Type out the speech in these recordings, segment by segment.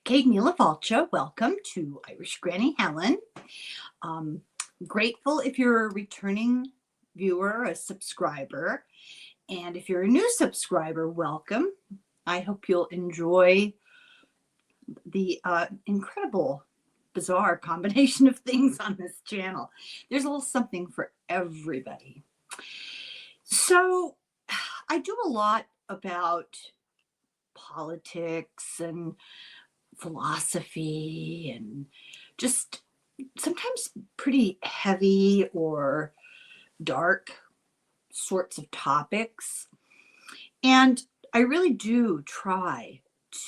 Kate Falcha, welcome to Irish Granny Helen. Um, Grateful if you're a returning viewer, a subscriber. And if you're a new subscriber, welcome. I hope you'll enjoy the incredible, bizarre combination of things on this channel. There's a little something for everybody. So, I do a lot about politics and philosophy and just sometimes pretty heavy or dark sorts of topics. And I really do try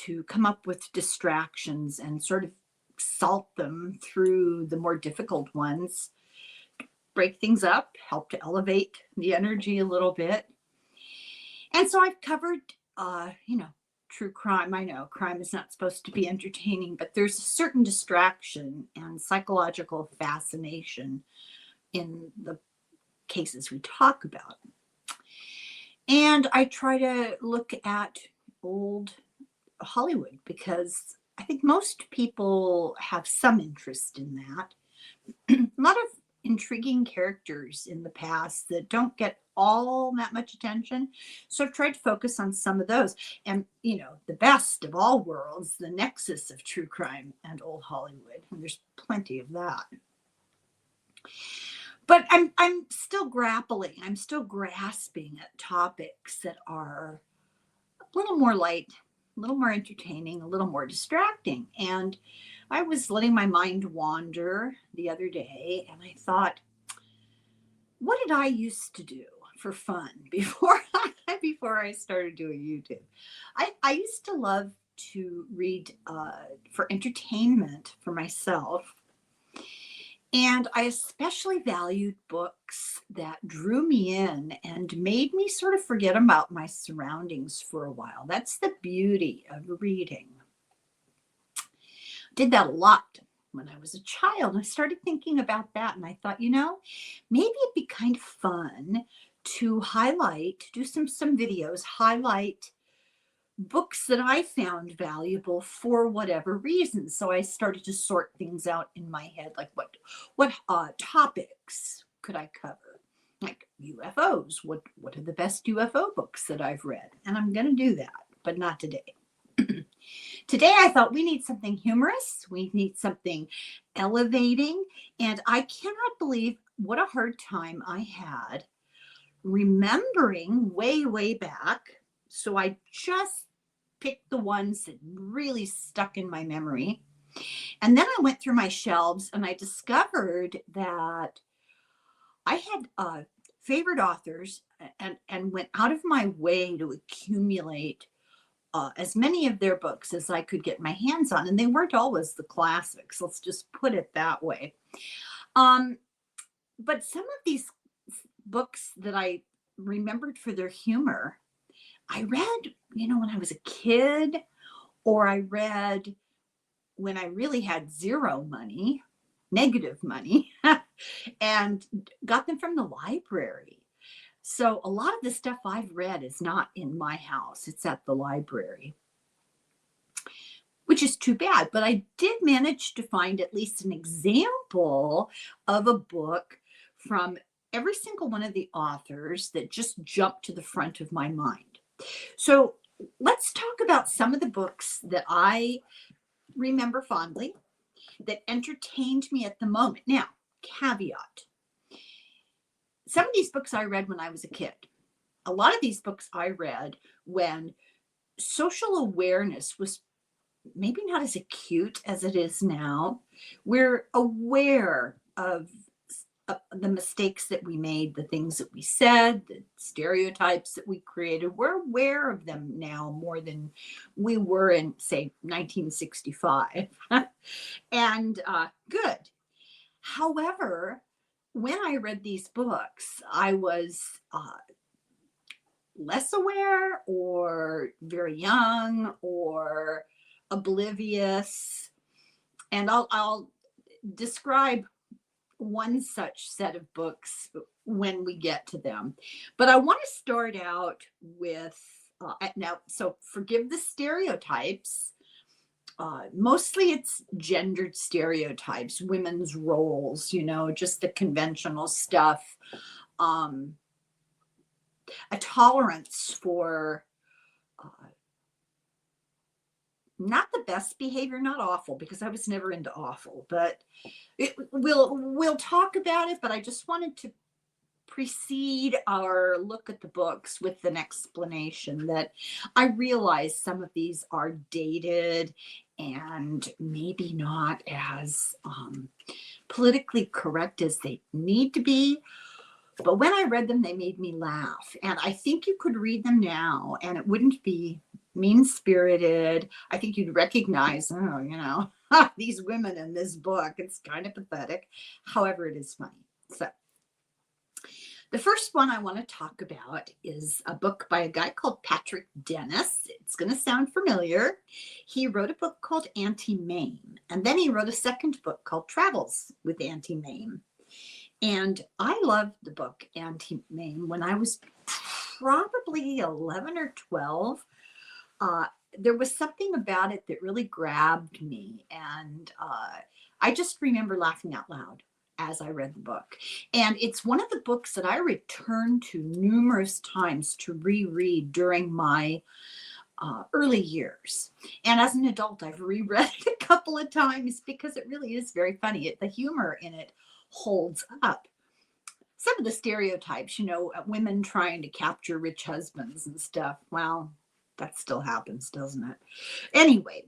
to come up with distractions and sort of salt them through the more difficult ones, break things up, help to elevate the energy a little bit. And so I've covered, true crime. I know crime is not supposed to be entertaining, but there's a certain distraction and psychological fascination in the cases we talk about. And I try to look at old Hollywood because I think most people have some interest in that. A lot of intriguing characters in the past that don't get all that much attention. So I've tried to focus on some of those. And, the best of all worlds, the nexus of true crime and old Hollywood. And there's plenty of that. But I'm still grappling. I'm still grasping at topics that are a little more light, a little more entertaining, a little more distracting. And I was letting my mind wander the other day, and I thought, what did I used to do for fun before I started doing YouTube? I used to love to read for entertainment for myself. And I especially valued books that drew me in and made me sort of forget about my surroundings for a while. That's the beauty of reading. Did that a lot when I was a child. I started thinking about that and I thought, maybe it'd be kind of fun to do some videos, highlight books that I found valuable for whatever reason. So I started to sort things out in my head, like what topics could I cover? Like UFOs. What are the best UFO books that I've read? And I'm going to do that, but not today. Today, I thought we need something humorous. We need something elevating. And I cannot believe what a hard time I had remembering way, way back. So I just picked the ones that really stuck in my memory. And then I went through my shelves and I discovered that I had favorite authors and went out of my way to accumulate as many of their books as I could get my hands on. And they weren't always the classics. Let's just put it that way. But some of these books that I remembered for their humor, I read, when I was a kid, or I read when I really had zero money, negative money, and got them from the library. So a lot of the stuff I've read is not in my house. It's at the library, which is too bad. But I did manage to find at least an example of a book from every single one of the authors that just jumped to the front of my mind. So let's talk about some of the books that I remember fondly that entertained me at the moment. Now, caveat. Some of these books I read when I was a kid. A lot of these books I read when social awareness was maybe not as acute as it is now. We're aware of the mistakes that we made, the things that we said, the stereotypes that we created. We're aware of them now more than we were in, say, 1965. And good. However, when I read these books, I was less aware or very young or oblivious. And I'll describe one such set of books when we get to them. But I want to start out with, now, so forgive the stereotypes. Mostly it's gendered stereotypes, women's roles, just the conventional stuff. Um, a tolerance for not the best behavior, not awful, because I was never into awful, but we'll talk about it. But I just wanted to precede our look at the books with an explanation that I realize some of these are dated and maybe not as politically correct as they need to be. But when I read them, they made me laugh. And I think you could read them now and it wouldn't be mean-spirited. I think you'd recognize, these women in this book. It's kind of pathetic. However, it is funny. So the first one I want to talk about is a book by a guy called Patrick Dennis. It's going to sound familiar. He wrote a book called Auntie Mame, and then he wrote a second book called Travels with Auntie Mame. And I loved the book Auntie Mame when I was probably 11 or 12. There was something about it that really grabbed me, and I just remember laughing out loud as I read the book. And it's one of the books that I returned to numerous times to reread during my early years. And as an adult, I've reread it a couple of times because it really is very funny. The humor in it holds up. Some of the stereotypes, women trying to capture rich husbands and stuff. Well, that still happens, doesn't it? Anyway,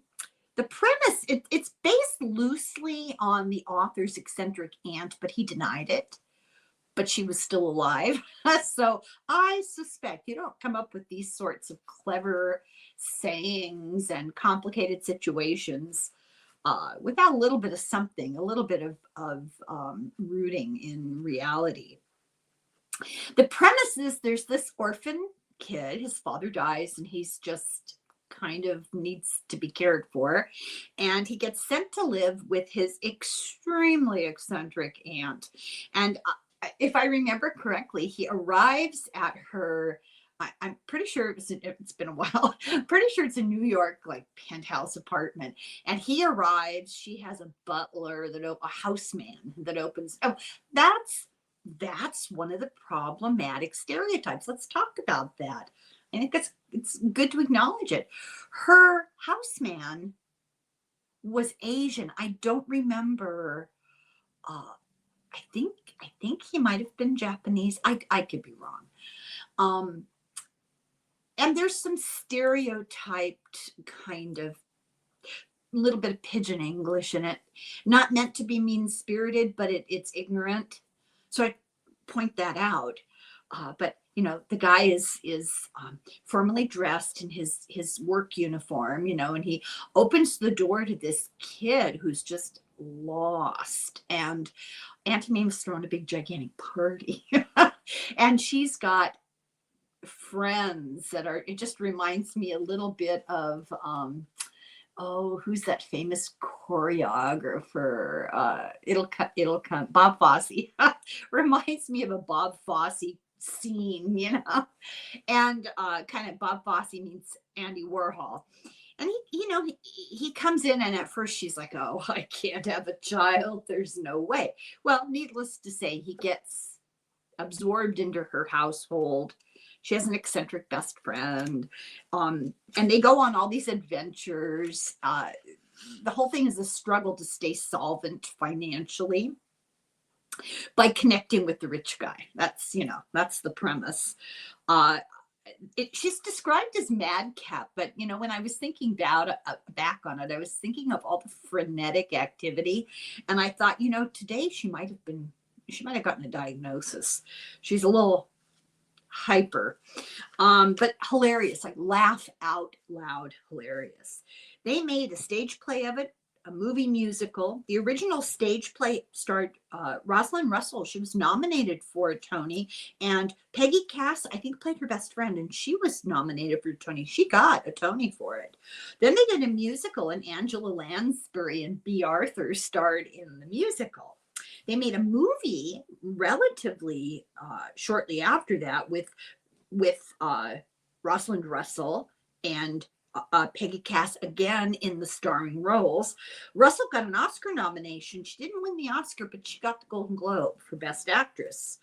the premise, it's based loosely on the author's eccentric aunt, but he denied it. But she was still alive. So I suspect you don't come up with these sorts of clever sayings and complicated situations without a little bit of something, a little bit of rooting in reality. The premise is there's this orphan kid, his father dies, and he's just kind of needs to be cared for. And he gets sent to live with his extremely eccentric aunt. And if I remember correctly, he arrives at her, I'm pretty sure it's been a while. I'm pretty sure it's a New York, like, penthouse apartment. And he arrives, she has a butler, a houseman that opens. Oh, that's one of the problematic stereotypes. Let's talk about that. I think it's good to acknowledge it. Her houseman was Asian. I don't remember. I think he might have been Japanese. I could be wrong. And there's some stereotyped kind of little bit of pidgin English in it. Not meant to be mean-spirited, but it's ignorant. So I point that out. But the guy is formally dressed in his work uniform, and he opens the door to this kid who's just lost. And Auntie Mame's thrown a big gigantic party. And she's got friends it just reminds me a little bit of who's that famous choreographer? It'll come. Bob Fosse. Reminds me of a Bob Fosse scene, and kind of Bob Fosse meets Andy Warhol. And he comes in, and at first she's like, "Oh, I can't have a child. There's no way." Well, needless to say, he gets absorbed into her household. She has an eccentric best friend, and they go on all these adventures. The whole thing is a struggle to stay solvent financially by connecting with the rich guy. That's the premise. She's described as madcap, but when I was thinking back on it, I was thinking of all the frenetic activity, and I thought, today she might have gotten a diagnosis. She's a little hyper, but hilarious, like laugh out loud hilarious. They made a stage play of it, a movie musical. The original stage play starred Rosalind Russell. She was nominated for a Tony, and Peggy Cass, I think, played her best friend, and she was nominated for a Tony. She got a Tony for it. Then they did a musical, and Angela Lansbury and B. Arthur starred in the musical. They made a movie relatively shortly after that with Rosalind Russell and Peggy Cass again in the starring roles. Russell got an Oscar nomination. She didn't win the Oscar, but she got the Golden Globe for Best Actress.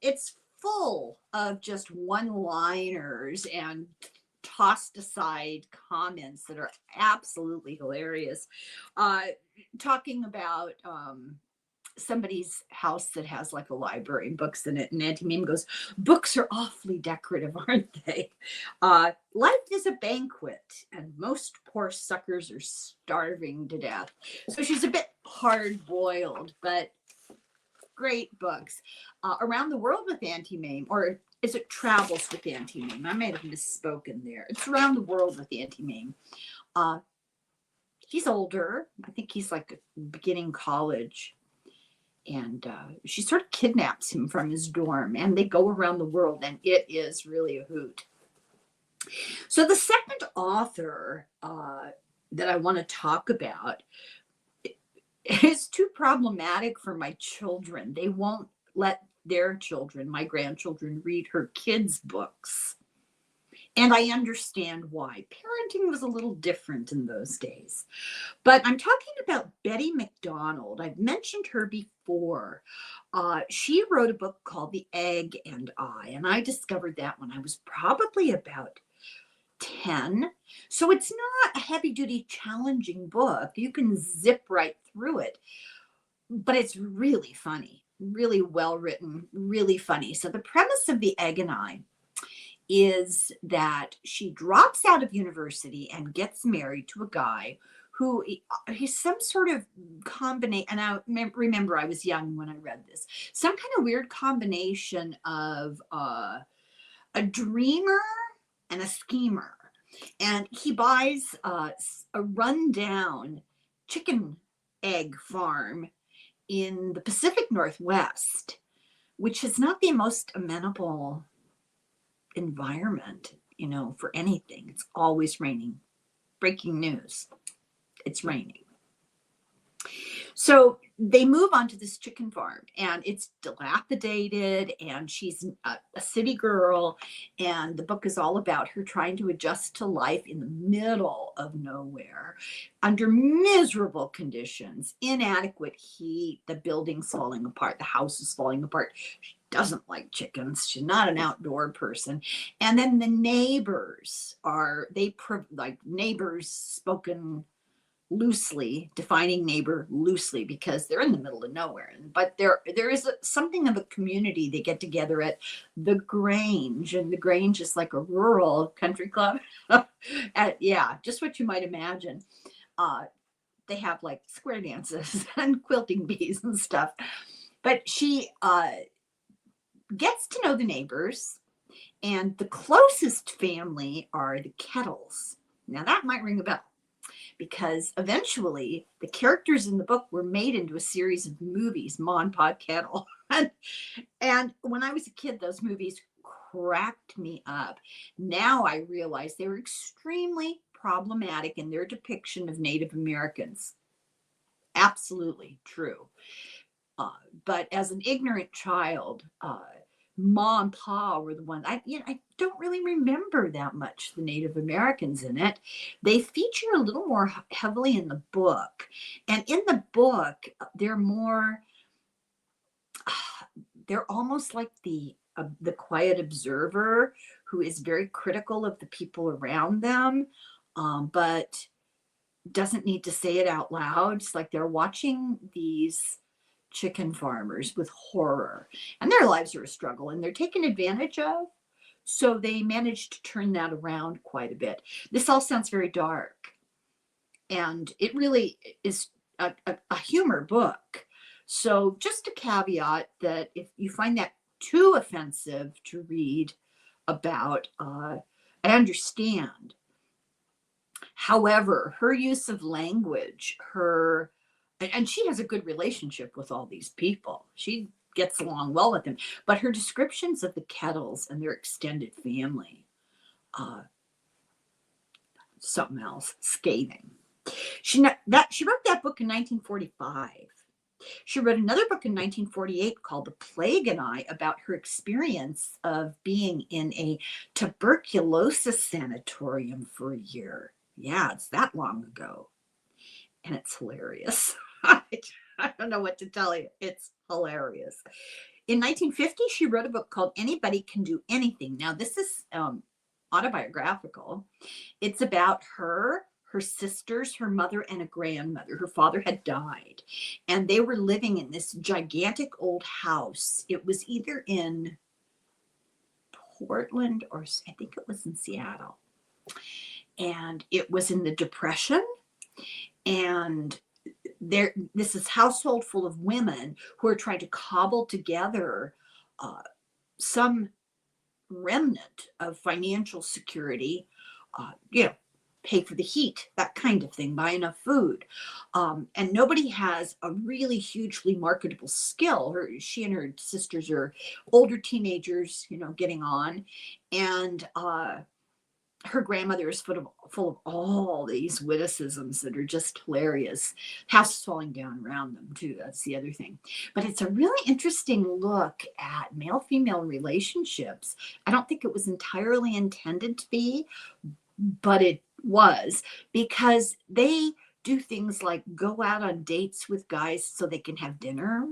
It's full of just one-liners and tossed aside comments that are absolutely hilarious. Talking about somebody's house that has like a library and books in it, and Auntie Mame goes, "Books are awfully decorative, aren't they? Life is a banquet, and most poor suckers are starving to death." So she's a bit hard-boiled, but great books. Around the World with Auntie Mame, or is it Travels with Auntie Mame? I may have misspoken there. It's Around the World with Auntie Mame. He's older. I think he's like beginning college. And she sort of kidnaps him from his dorm, and they go around the world, and it is really a hoot. So the second author that I want to talk about is too problematic for my children. They won't let their children, my grandchildren, read her kids' books. And I understand why. Parenting was a little different in those days. But I'm talking about Betty MacDonald. I've mentioned her before. She wrote a book called The Egg and I discovered that when I was probably about 10. So it's not a heavy-duty, challenging book. You can zip right through it. But it's really funny, really well-written, really funny. So the premise of The Egg and I is that she drops out of university and gets married to a guy who he's some sort of combination. And I remember I was young when I read this, some kind of weird combination of a dreamer and a schemer. And he buys a rundown chicken egg farm in the Pacific Northwest, which is not the most amenable environment, for anything. It's always raining. Breaking news. It's raining. So they move on to this chicken farm, and it's dilapidated, and she's a city girl, and the book is all about her trying to adjust to life in the middle of nowhere under miserable conditions, inadequate heat, the building's falling apart, the house is falling apart. She doesn't like chickens. She's not an outdoor person. And then the neighbors neighbors spoken loosely, defining neighbor loosely, because they're in the middle of nowhere. But there is something of a community. They get together at the Grange, and the Grange is like a rural country club. Just what you might imagine. They have like square dances and quilting bees and stuff. But she gets to know the neighbors, and the closest family are the Kettles. Now that might ring a bell, because eventually the characters in the book were made into a series of movies, Ma and Pa Kettle. And when I was a kid, those movies cracked me up. Now I realize they were extremely problematic in their depiction of Native Americans. Absolutely true. But as an ignorant child, Ma and Pa were the ones. I don't really remember that much the Native Americans in it. They feature a little more heavily in the book, and in the book they're almost like the quiet observer who is very critical of the people around them, but doesn't need to say it out loud. It's like they're watching these chicken farmers with horror, and their lives are a struggle, and they're taken advantage of. So they managed to turn that around quite a bit. This all sounds very dark, and it really is a humor book. So just a caveat that if you find that too offensive to read about, I understand. However, her use of language, and she has a good relationship with all these people. She gets along well with them. But her descriptions of the Kettles and their extended family, something else, scathing. She wrote that book in 1945. She wrote another book in 1948 called The Plague and I, about her experience of being in a tuberculosis sanatorium for a year. Yeah, it's that long ago. And it's hilarious. I don't know what to tell you. It's hilarious. In 1950, she wrote a book called Anybody Can Do Anything. Now, this is autobiographical. It's about her sisters, her mother, and a grandmother. Her father had died, and they were living in this gigantic old house. It was either in Portland or I think it was in Seattle. And it was in the Depression. And this is household full of women who are trying to cobble together some remnant of financial security, pay for the heat, that kind of thing, buy enough food. And nobody has a really hugely marketable skill. She and her sisters are older teenagers, getting on. And her grandmother is full of all these witticisms that are just hilarious. House is falling down around them too. That's the other thing. But it's a really interesting look at male-female relationships. I don't think it was entirely intended to be, but it was, because they do things like go out on dates with guys so they can have dinner.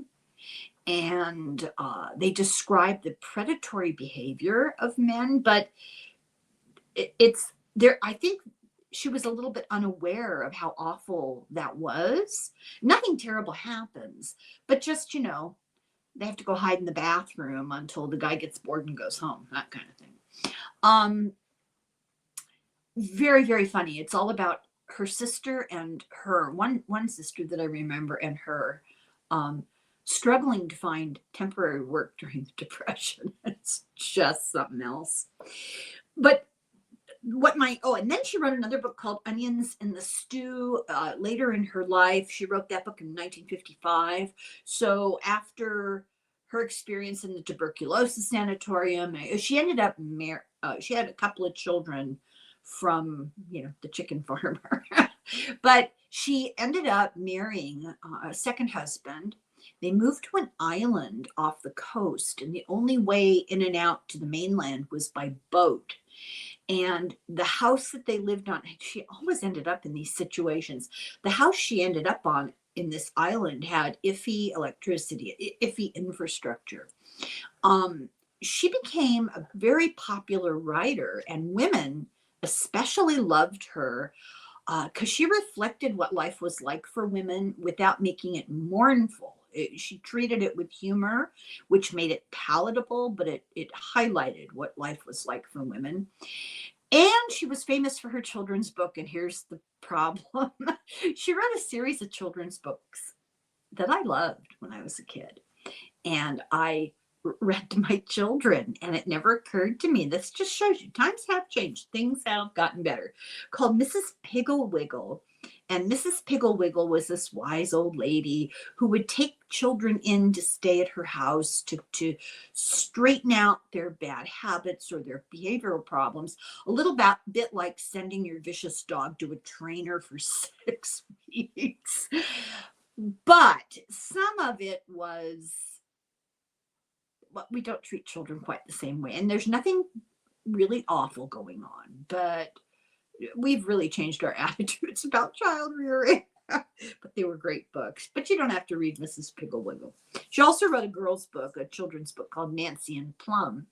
And they describe the predatory behavior of men, but it's there. I think she was a little bit unaware of how awful that was. Nothing terrible happens, but just, they have to go hide in the bathroom until the guy gets bored and goes home, that kind of thing. Very, very funny. It's all about her sister and her one sister that I remember, and her struggling to find temporary work during the Depression. It's just something else. But and then she wrote another book called Onions in the Stew later in her life. She wrote that book in 1955. So after her experience in the tuberculosis sanatorium, she ended up she had a couple of children from, the chicken farmer. But she ended up marrying a second husband. They moved to an island off the coast, and the only way in and out to the mainland was by boat. And the house that they lived on, she always ended up in these situations. The house she ended up on in this island had iffy electricity, iffy infrastructure. She became a very popular writer, and women especially loved her because she reflected what life was like for women without making it mournful. She treated it with humor, which made it palatable, but it highlighted what life was like for women. And she was famous for her children's book. And here's the problem. She wrote a series of children's books that I loved when I was a kid. And I read to my children, and it never occurred to me. This just shows you times have changed. Things have gotten better. Called Mrs. Pigglewiggle. And Mrs. Pigglewiggle was this wise old lady who would take children in to stay at her house to straighten out their bad habits or their behavioral problems. A little bit like sending your vicious dog to a trainer for 6 weeks. But some of it was, we don't treat children quite the same way. And there's nothing really awful going on, but we've really changed our attitudes about child rearing. But they were great books. But you don't have to read Mrs. Pigglewiggle. She also wrote a girl's book, a children's book called Nancy and Plum.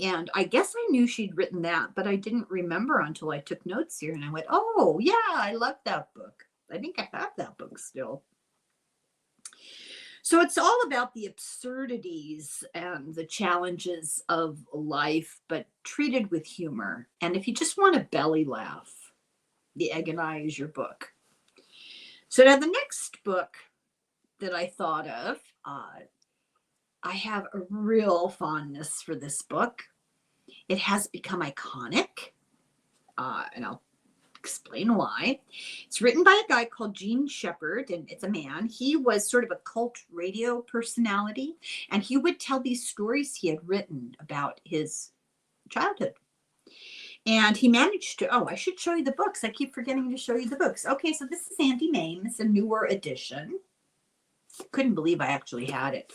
And I guess I knew she'd written that, but I didn't remember until I took notes here. And I went, oh, yeah, I love that book. I think I have that book still. So it's all about the absurdities and the challenges of life, but treated with humor. And if you just want a belly laugh, The Egg and I is your book. So now the next book that I thought of, I have a real fondness for this book. It has become iconic, and I'll explain why. It's written by a guy called Gene Shepard, and it's a man. He was sort of a cult radio personality, and he would tell these stories he had written about his childhood. And he managed to, I should show you the books. I keep forgetting to show you the books. Okay, so this is Auntie Mame. It's a newer edition. couldn't believe I actually had it.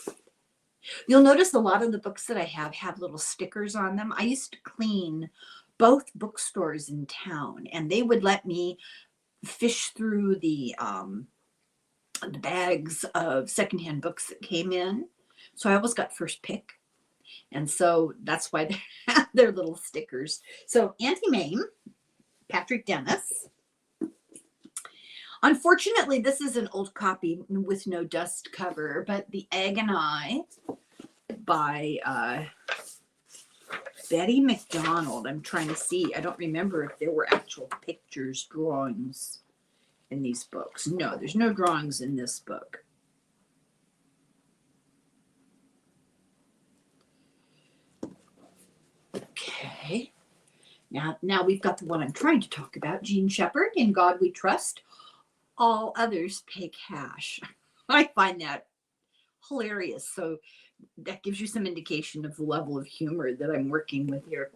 You'll notice a lot of the books that I have little stickers on them. I used to clean both bookstores in town, and they would let me fish through the bags of secondhand books that came in. So I always got first pick. And so that's why they have their little stickers. So Auntie Mame, Patrick Dennis. Unfortunately, this is an old copy with no dust cover, but The Egg and I by Betty MacDonald. I'm trying to see. I don't remember if there were actual pictures, drawings in these books. No, there's no drawings in this book. Okay. Now we've got the one I'm trying to talk about, Jean Shepherd, In God We Trust. All others pay cash. I find that hilarious. So that gives you some indication of the level of humor that I'm working with here.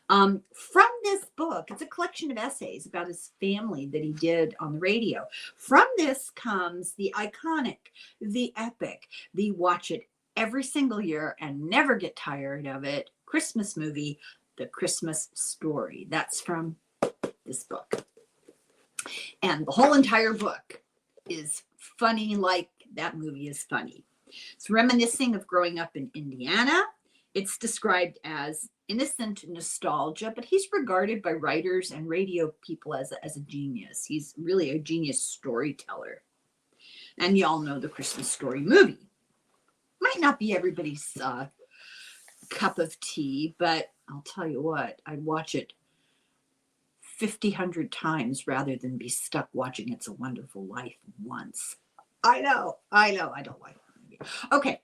From this book, it's a collection of essays about his family that he did on the radio. From this comes the iconic, the epic, the watch it every single year and never get tired of it Christmas movie, The Christmas Story. That's from this book. And the whole entire book is funny like that movie is funny. It's reminiscing of growing up in Indiana. It's described as innocent nostalgia, but he's regarded by writers and radio people as a genius. He's really a genius storyteller. And you all know the Christmas Story movie. Might not be everybody's cup of tea, but I'll tell you what, I'd watch it 100 times rather than be stuck watching It's a Wonderful Life once. I know, I don't like it. Okay,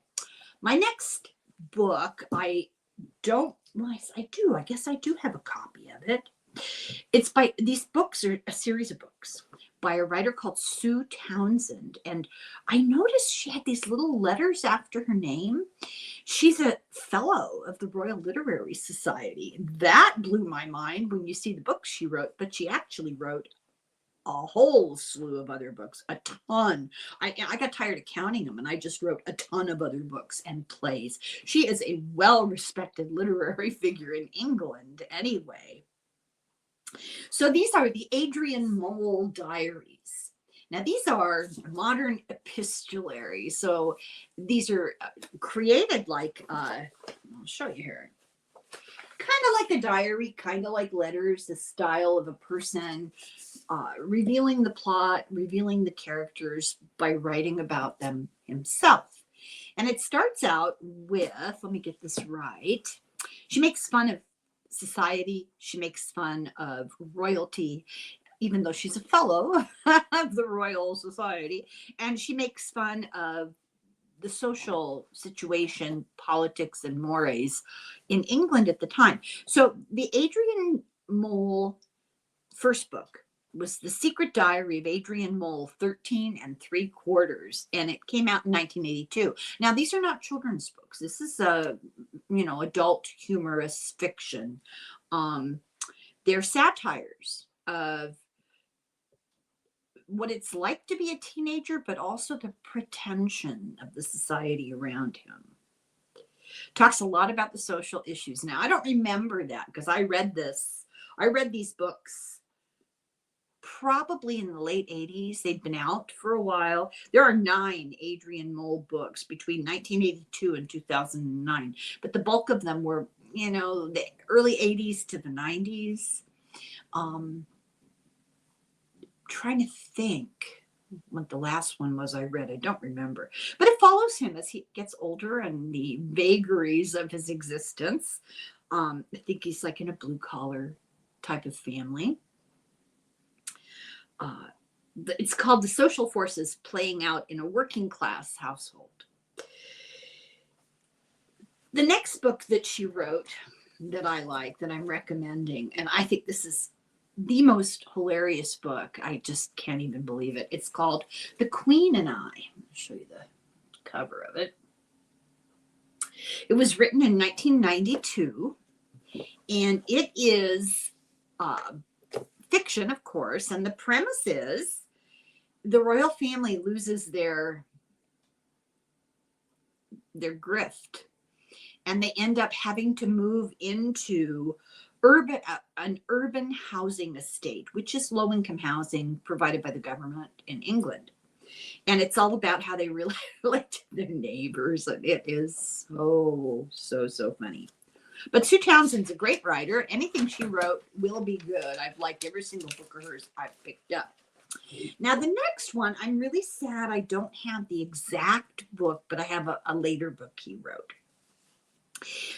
my next book, I guess I do have a copy of it. It's by, these books are a series of books by a writer called Sue Townsend. And I noticed she had these little letters after her name. She's a fellow of the Royal Literary Society. That blew my mind when you see the books she wrote, but she actually wrote a whole slew of other books, a ton. I got tired of counting them, and I just wrote a ton of other books and plays. She is a well-respected literary figure in England anyway. So these are the Adrian Mole diaries. Now these are modern epistolary. So these are created like, I'll show you here. Kind of like a diary, kind of like letters, the style of a person, revealing the plot, revealing the characters by writing about them himself. And it starts out with, let me get this right. She makes fun of society. She makes fun of royalty, even though she's a fellow of the Royal Society. And she makes fun of the social situation, politics, and mores in England at the time. So the Adrian Mole first book was The Secret Diary of Adrian Mole, 13 3/4, and it came out in 1982. Now, these are not children's books. This is adult humorous fiction. They're satires of what it's like to be a teenager, but also the pretension of the society around him. Talks a lot about the social issues. Now, I don't remember that because I read these books probably in the late 80s. They'd been out for a while. There are 9 Adrian Mole books between 1982 and 2009, but the bulk of them were, the early 80s to the 90s. Trying to think what the last one was I read. I don't remember, but it follows him as he gets older and the vagaries of his existence. I think he's like in a blue collar type of family. It's called The Social Forces Playing Out in a Working Class Household. The next book that she wrote that I like, that I'm recommending, and I think this is the most hilarious book. I just can't even believe it. It's called The Queen and I. I'll show you the cover of it. It was written in 1992, and it is fiction, of course, and the premise is the royal family loses their their grift, and they end up having to move into an urban housing estate, which is low-income housing provided by the government in England. And it's all about how they really relate to their neighbors. And it is so funny. But Sue Townsend's a great writer. Anything she wrote will be good. I've liked every single book of hers I've picked up. Now, the next one, I'm really sad I don't have the exact book, but I have a later book he wrote.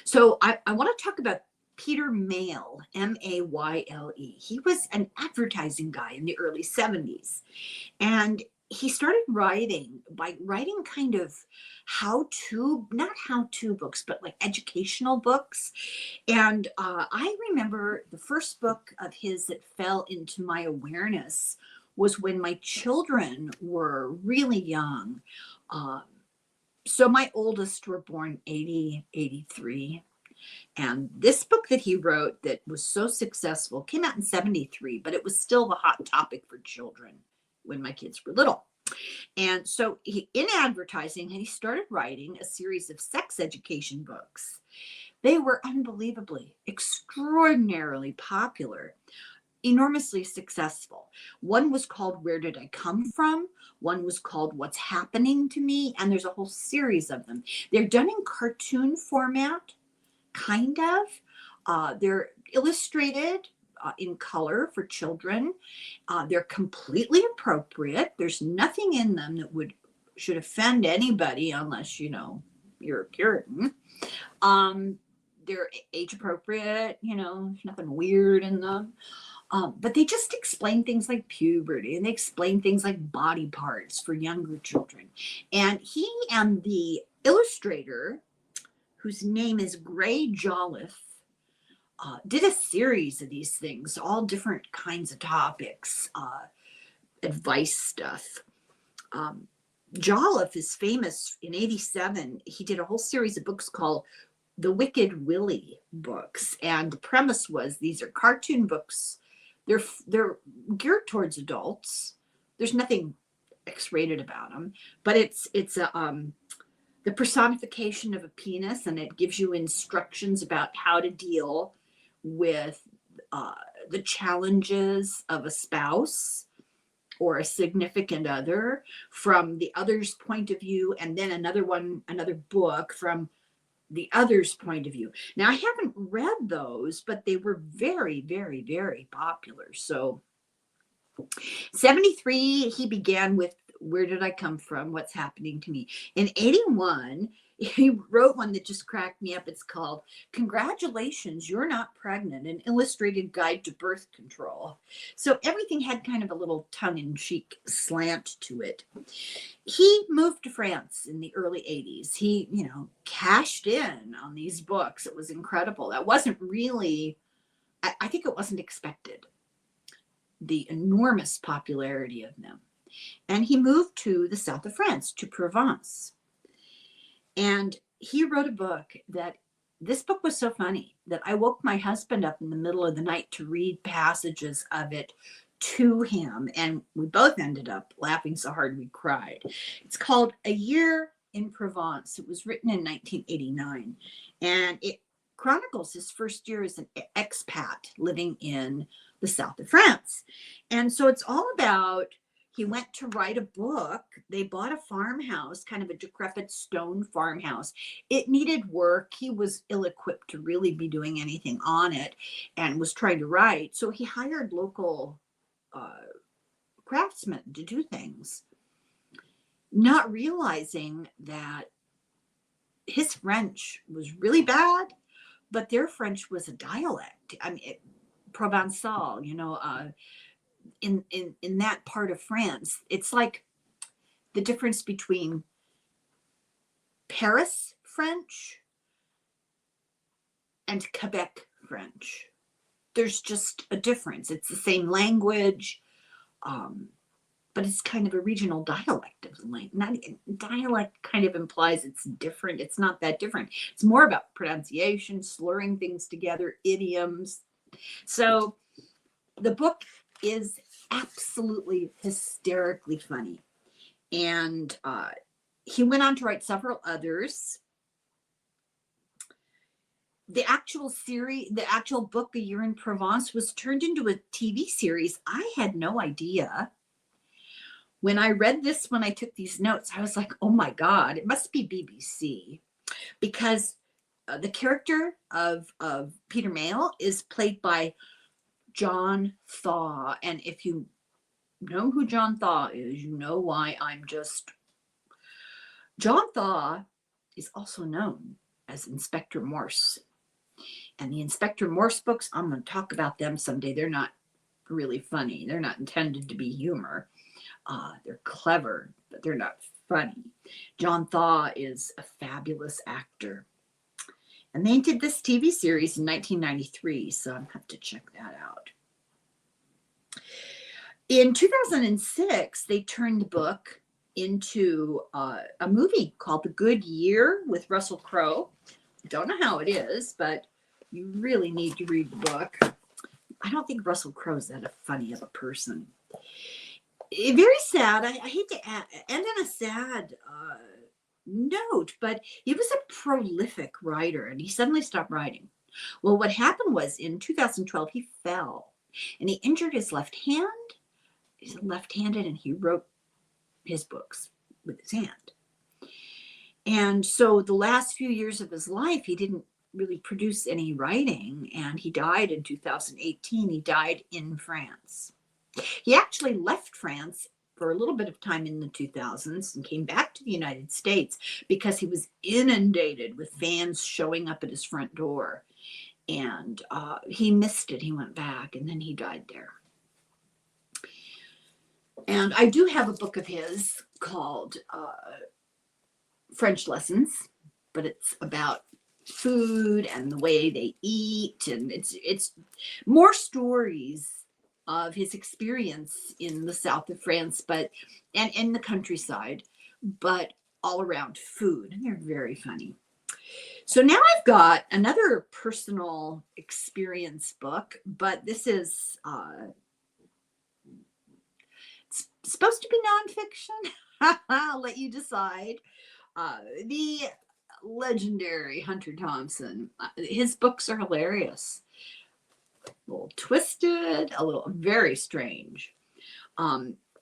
So I want to talk about Peter Mayle, M-A-Y-L-E. He was an advertising guy in the early 70s. And he started writing kind of not how-to books, but like educational books. And I remember the first book of his that fell into my awareness was when my children were really young. So my oldest were born 80, 83. And this book that he wrote that was so successful came out in 73, but it was still the hot topic for children when my kids were little. And so in advertising, he started writing a series of sex education books. They were unbelievably, extraordinarily popular, enormously successful. One was called Where Did I Come From? One was called What's Happening to Me? And there's a whole series of them. They're done in cartoon format, kind of. They're illustrated in color for children. They're completely appropriate. There's nothing in them that should offend anybody unless, you're a Puritan. They're age appropriate, there's nothing weird in them. But they just explain things like puberty, and they explain things like body parts for younger children. And he and the illustrator, whose name is Gray Jolliffe, did a series of these things, all different kinds of topics, advice stuff. Jolliffe is famous in 87. He did a whole series of books called the Wicked Willie books. And the premise was these are cartoon books. They're geared towards adults. There's nothing X-rated about them, but it's the personification of a penis, and it gives you instructions about how to deal with the challenges of a spouse or a significant other from the other's point of view, and then another book from the other's point of view. Now, I haven't read those, but they were very, very, very popular. So 73, he began with Where Did I Come From? What's Happening to Me? In 81, he wrote one that just cracked me up. It's called Congratulations, You're Not Pregnant, an Illustrated Guide to Birth Control. So everything had kind of a little tongue-in-cheek slant to it. He moved to France in the early 80s. He, cashed in on these books. It was incredible. That wasn't really, I think it wasn't expected, the enormous popularity of them. And he moved to the south of France, to Provence. And he wrote a book this book was so funny that I woke my husband up in the middle of the night to read passages of it to him. And we both ended up laughing so hard we cried. It's called A Year in Provence. It was written in 1989. And it chronicles his first year as an expat living in the south of France. And so it's all about, he went to write a book. They bought a farmhouse, kind of a decrepit stone farmhouse. It needed work. He was ill-equipped to really be doing anything on it and was trying to write. So he hired local craftsmen to do things, not realizing that his French was really bad, but their French was a dialect. I mean, Provençal, in that part of France. It's like the difference between Paris French and Quebec French. There's just a difference. It's the same language, but it's kind of a regional dialect of the language. Dialect kind of implies it's different. It's not that different. It's more about pronunciation, slurring things together, idioms. So the book is absolutely hysterically funny. And he went on to write several others. the actual series, the actual book, A Year in Provence, was turned into a TV series. I had no idea. When I read this, when I took these notes, I was like, oh my God, it must be BBC, because the character of Peter Mayle is played by John Thaw. And if you know who John Thaw is, you know why I'm just... John Thaw is also known as Inspector Morse. And the Inspector Morse books, I'm going to talk about them someday. They're not really funny. They're not intended to be humor. They're clever, but they're not funny. John Thaw is a fabulous actor. And they did this TV series in 1993, so I'm going to have to check that out. In 2006, they turned the book into a movie called The Good Year with Russell Crowe. Don't know how it is, but you really need to read the book. I don't think Russell Crowe's that funny of a person. Very sad. I hate to end on a sad note, but he was a prolific writer and he suddenly stopped writing. Well, what happened was in 2012, he fell and he injured his left hand. He's left-handed and he wrote his books with his hand. And so the last few years of his life, he didn't really produce any writing, and he died in 2018. He died in France. He actually left France for a little bit of time in the 2000s and came back to the United States because he was inundated with fans showing up at his front door. And he missed it. He went back and then he died there. And I do have a book of his called French Lessons, but it's about food and the way they eat. And it's more stories of his experience in the south of France, and in the countryside, but all around food. And they're very funny. So now I've got another personal experience book, but this is it's supposed to be nonfiction. I'll let you decide. The legendary Hunter Thompson. His books are hilarious. A little twisted, a little very strange.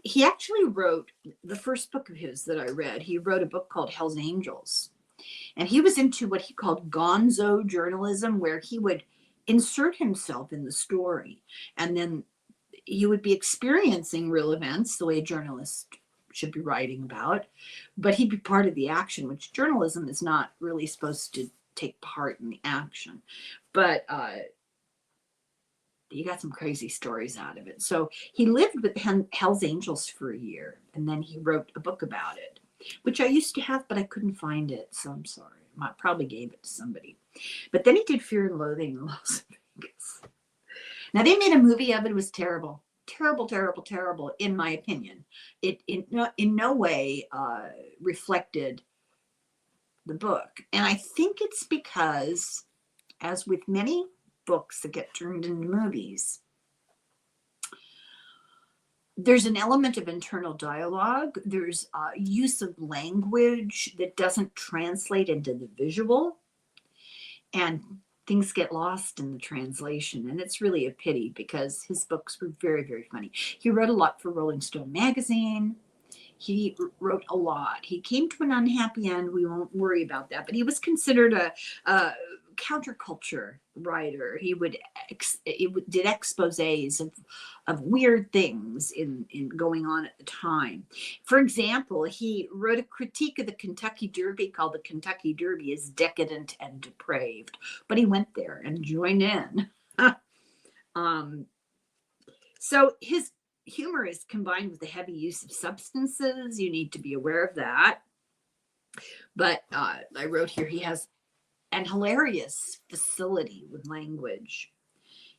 He actually wrote the first book of his that I read. He wrote a book called Hell's Angels. And he was into what he called gonzo journalism, where he would insert himself in the story. And then he would be experiencing real events the way a journalist should be writing about, but he'd be part of the action, which journalism is not really supposed to take part in the action. But you got some crazy stories out of it. So he lived with Hell's Angels for a year, and then he wrote a book about it, which I used to have, but I couldn't find it. So I'm sorry. I probably gave it to somebody. But then he did Fear and Loathing in Las Vegas. Now, they made a movie of it. It was terrible. Terrible, terrible, terrible, in my opinion. It in no way reflected the book. And I think it's because, as with many books that get turned into movies, there's an element of internal dialogue. There's use of language that doesn't translate into the visual. And things get lost in the translation. And it's really a pity because his books were very, very funny. He wrote a lot for Rolling Stone magazine. He wrote a lot. He came to an unhappy end. We won't worry about that. But he was considered a counterculture writer. He did exposés of weird things in going on at the time. For example, he wrote a critique of the Kentucky Derby called The Kentucky Derby is Decadent and Depraved. But he went there and joined in. So his humor is combined with the heavy use of substances. You need to be aware of that. But I wrote here, he has an hilarious facility with language.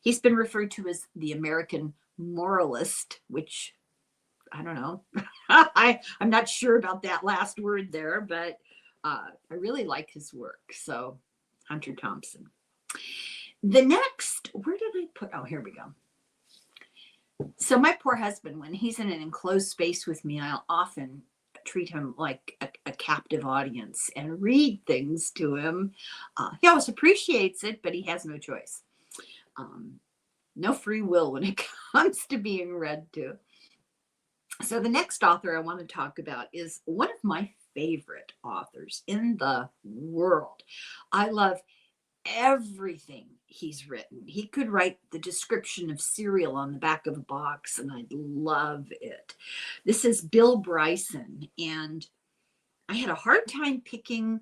He's been referred to as the American moralist, which I don't know. I'm not sure about that last word there, but I really like his work. So Hunter Thompson. The next, where did I put? Oh, here we go. So my poor husband, when he's in an enclosed space with me, I'll often treat him like a captive audience and read things to him. He always appreciates it, but he has no choice. No free will when it comes to being read to. So the next author I want to talk about is one of my favorite authors in the world. I love everything he's written. He could write the description of cereal on the back of a box, and I'd love it. This is Bill Bryson, and I had a hard time picking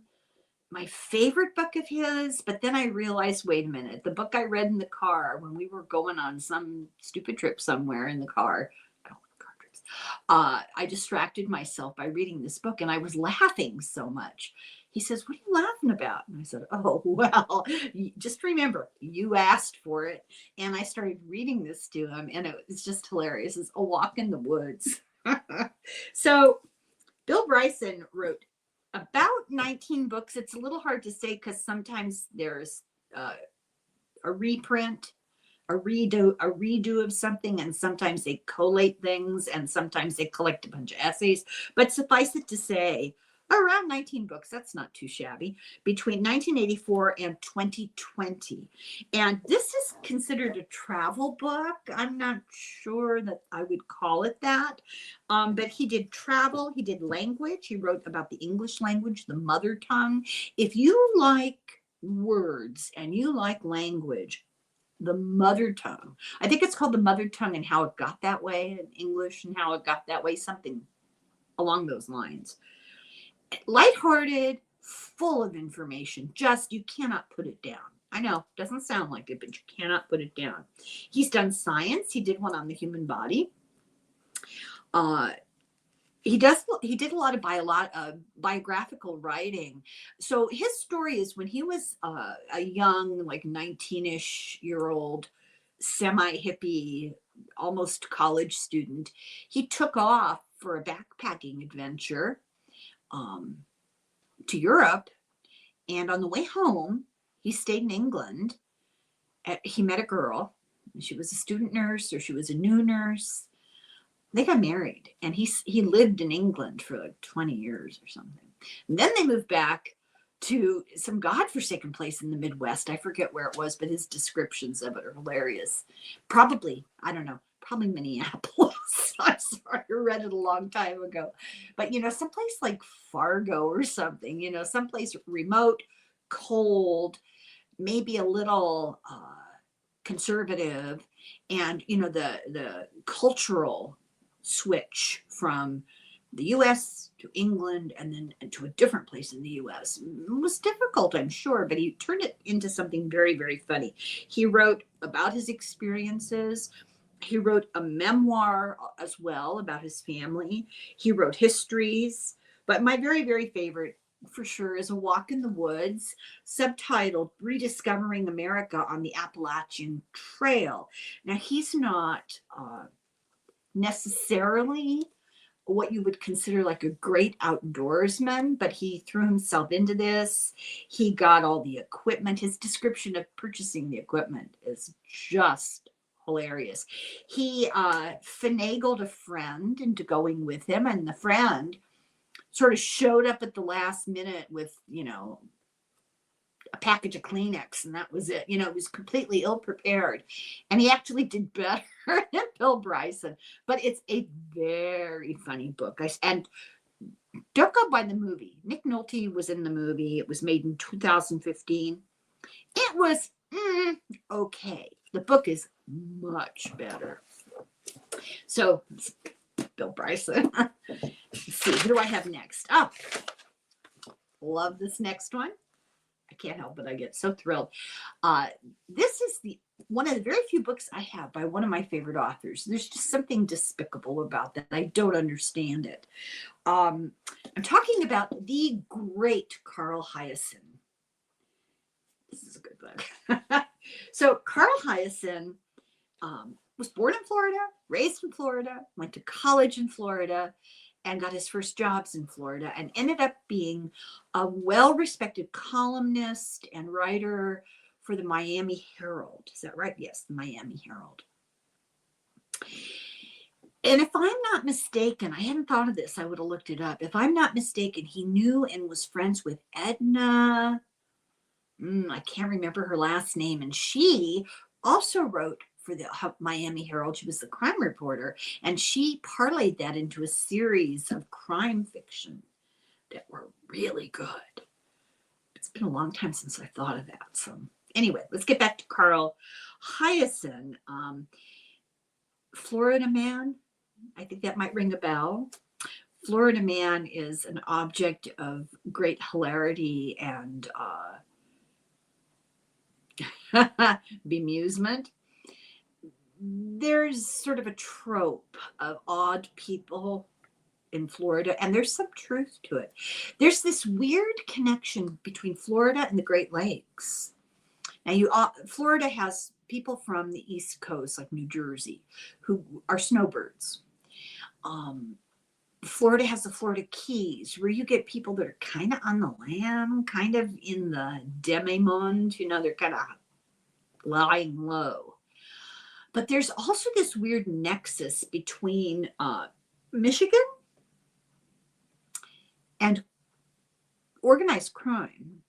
my favorite book of his, but then I realized, wait a minute, the book I read in the car when we were going on some stupid trip somewhere in the car, I don't like car trips, I distracted myself by reading this book, and I was laughing so much. He says, what are you laughing about? And I said, oh, well, just remember, you asked for it. And I started reading this to him, and it's just hilarious. It's A Walk in the Woods. So Bill Bryson wrote about 19 books. It's a little hard to say because sometimes there's a reprint, a redo of something, and sometimes they collate things, and sometimes they collect a bunch of essays. But suffice it to say, around 19 books, that's not too shabby, between 1984 and 2020. And this is considered a travel book. I'm not sure that I would call it that, but he did travel, he did language, he wrote about the English language, the mother tongue. If you like words and you like language, the mother tongue, I think it's called The Mother Tongue and How It Got That Way in English and How It Got That Way, something along those lines. Lighthearted, full of information, just you cannot put it down. I know, doesn't sound like it, but you cannot put it down. He's done science. He did one on the human body. He did a lot of biographical writing. So his story is when he was a young, like 19-ish year old, semi-hippie, almost college student, he took off for a backpacking adventure to Europe, and on the way home he stayed in England. He met a girl. She was a student nurse, or she was a new nurse. They got married, and he lived in England for like 20 years or something. And then they moved back to some godforsaken place in the Midwest. I forget where it was, but his descriptions of it are hilarious. Probably, I don't know, probably Minneapolis. I'm sorry, I read it a long time ago. But, someplace like Fargo or something, someplace remote, cold, maybe a little conservative. And, the cultural switch from the U.S. to England and then to a different place in the U.S. was difficult, I'm sure, but he turned it into something very, very funny. He wrote about his experiences. He wrote a memoir as well about his family. He wrote histories, but my very, very favorite for sure is A Walk in the Woods, subtitled Rediscovering America on the Appalachian Trail. Now, he's not necessarily what you would consider like a great outdoorsman, but he threw himself into this. He got all the equipment. His description of purchasing the equipment is just hilarious. He finagled a friend into going with him, and the friend sort of showed up at the last minute with, a package of Kleenex, and that was it. It was completely ill prepared, and he actually did better than Bill Bryson. But it's a very funny book. And don't go by the movie. Nick Nolte was in the movie. It was made in 2015. It was okay. The book is much better. So, Bill Bryson. Let's see, who do I have next? Oh, love this next one. I can't help it. I get so thrilled. This is one of the very few books I have by one of my favorite authors. There's just something despicable about that. I don't understand it. I'm talking about the great Carl Hiaasen. This is a good book. So Carl Hiaasen was born in Florida, raised in Florida, went to college in Florida, and got his first jobs in Florida, and ended up being a well-respected columnist and writer for the Miami Herald. Is that right? Yes, the Miami Herald. And if I'm not mistaken, I hadn't thought of this, I would have looked it up. If I'm not mistaken, he knew and was friends with Edna. I can't remember her last name. And she also wrote for the Miami Herald. She was the crime reporter. And she parlayed that into a series of crime fiction that were really good. It's been a long time since I thought of that. So anyway, let's get back to Carl Hiaasen. Florida Man. I think that might ring a bell. Florida Man is an object of great hilarity and bemusement. There's sort of a trope of odd people in Florida, and there's some truth to it. There's this weird connection between Florida and the Great Lakes. Now, Florida has people from the East Coast, like New Jersey, who are snowbirds. Florida has the Florida Keys, where you get people that are kind of on the lam, kind of in the demi-monde, they're kind of lying low. But there's also this weird nexus between Michigan and organized crime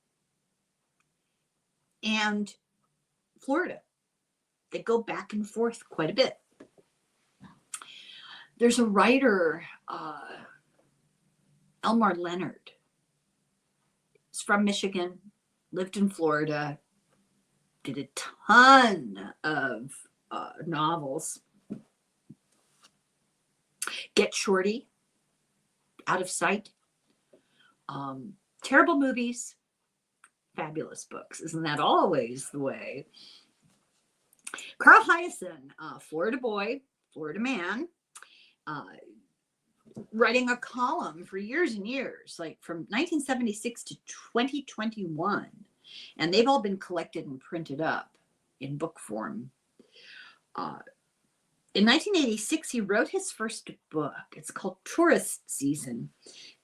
and Florida. They go back and forth quite a bit. There's a writer, Elmore Leonard. He's from Michigan, lived in Florida, did a ton of novels. Get Shorty, Out of Sight, terrible movies, fabulous books. Isn't that always the way? Carl Hiaasen, Florida boy, Florida man, writing a column for years and years, like from 1976 to 2021. And they've all been collected and printed up in book form. In 1986, he wrote his first book. It's called Tourist Season.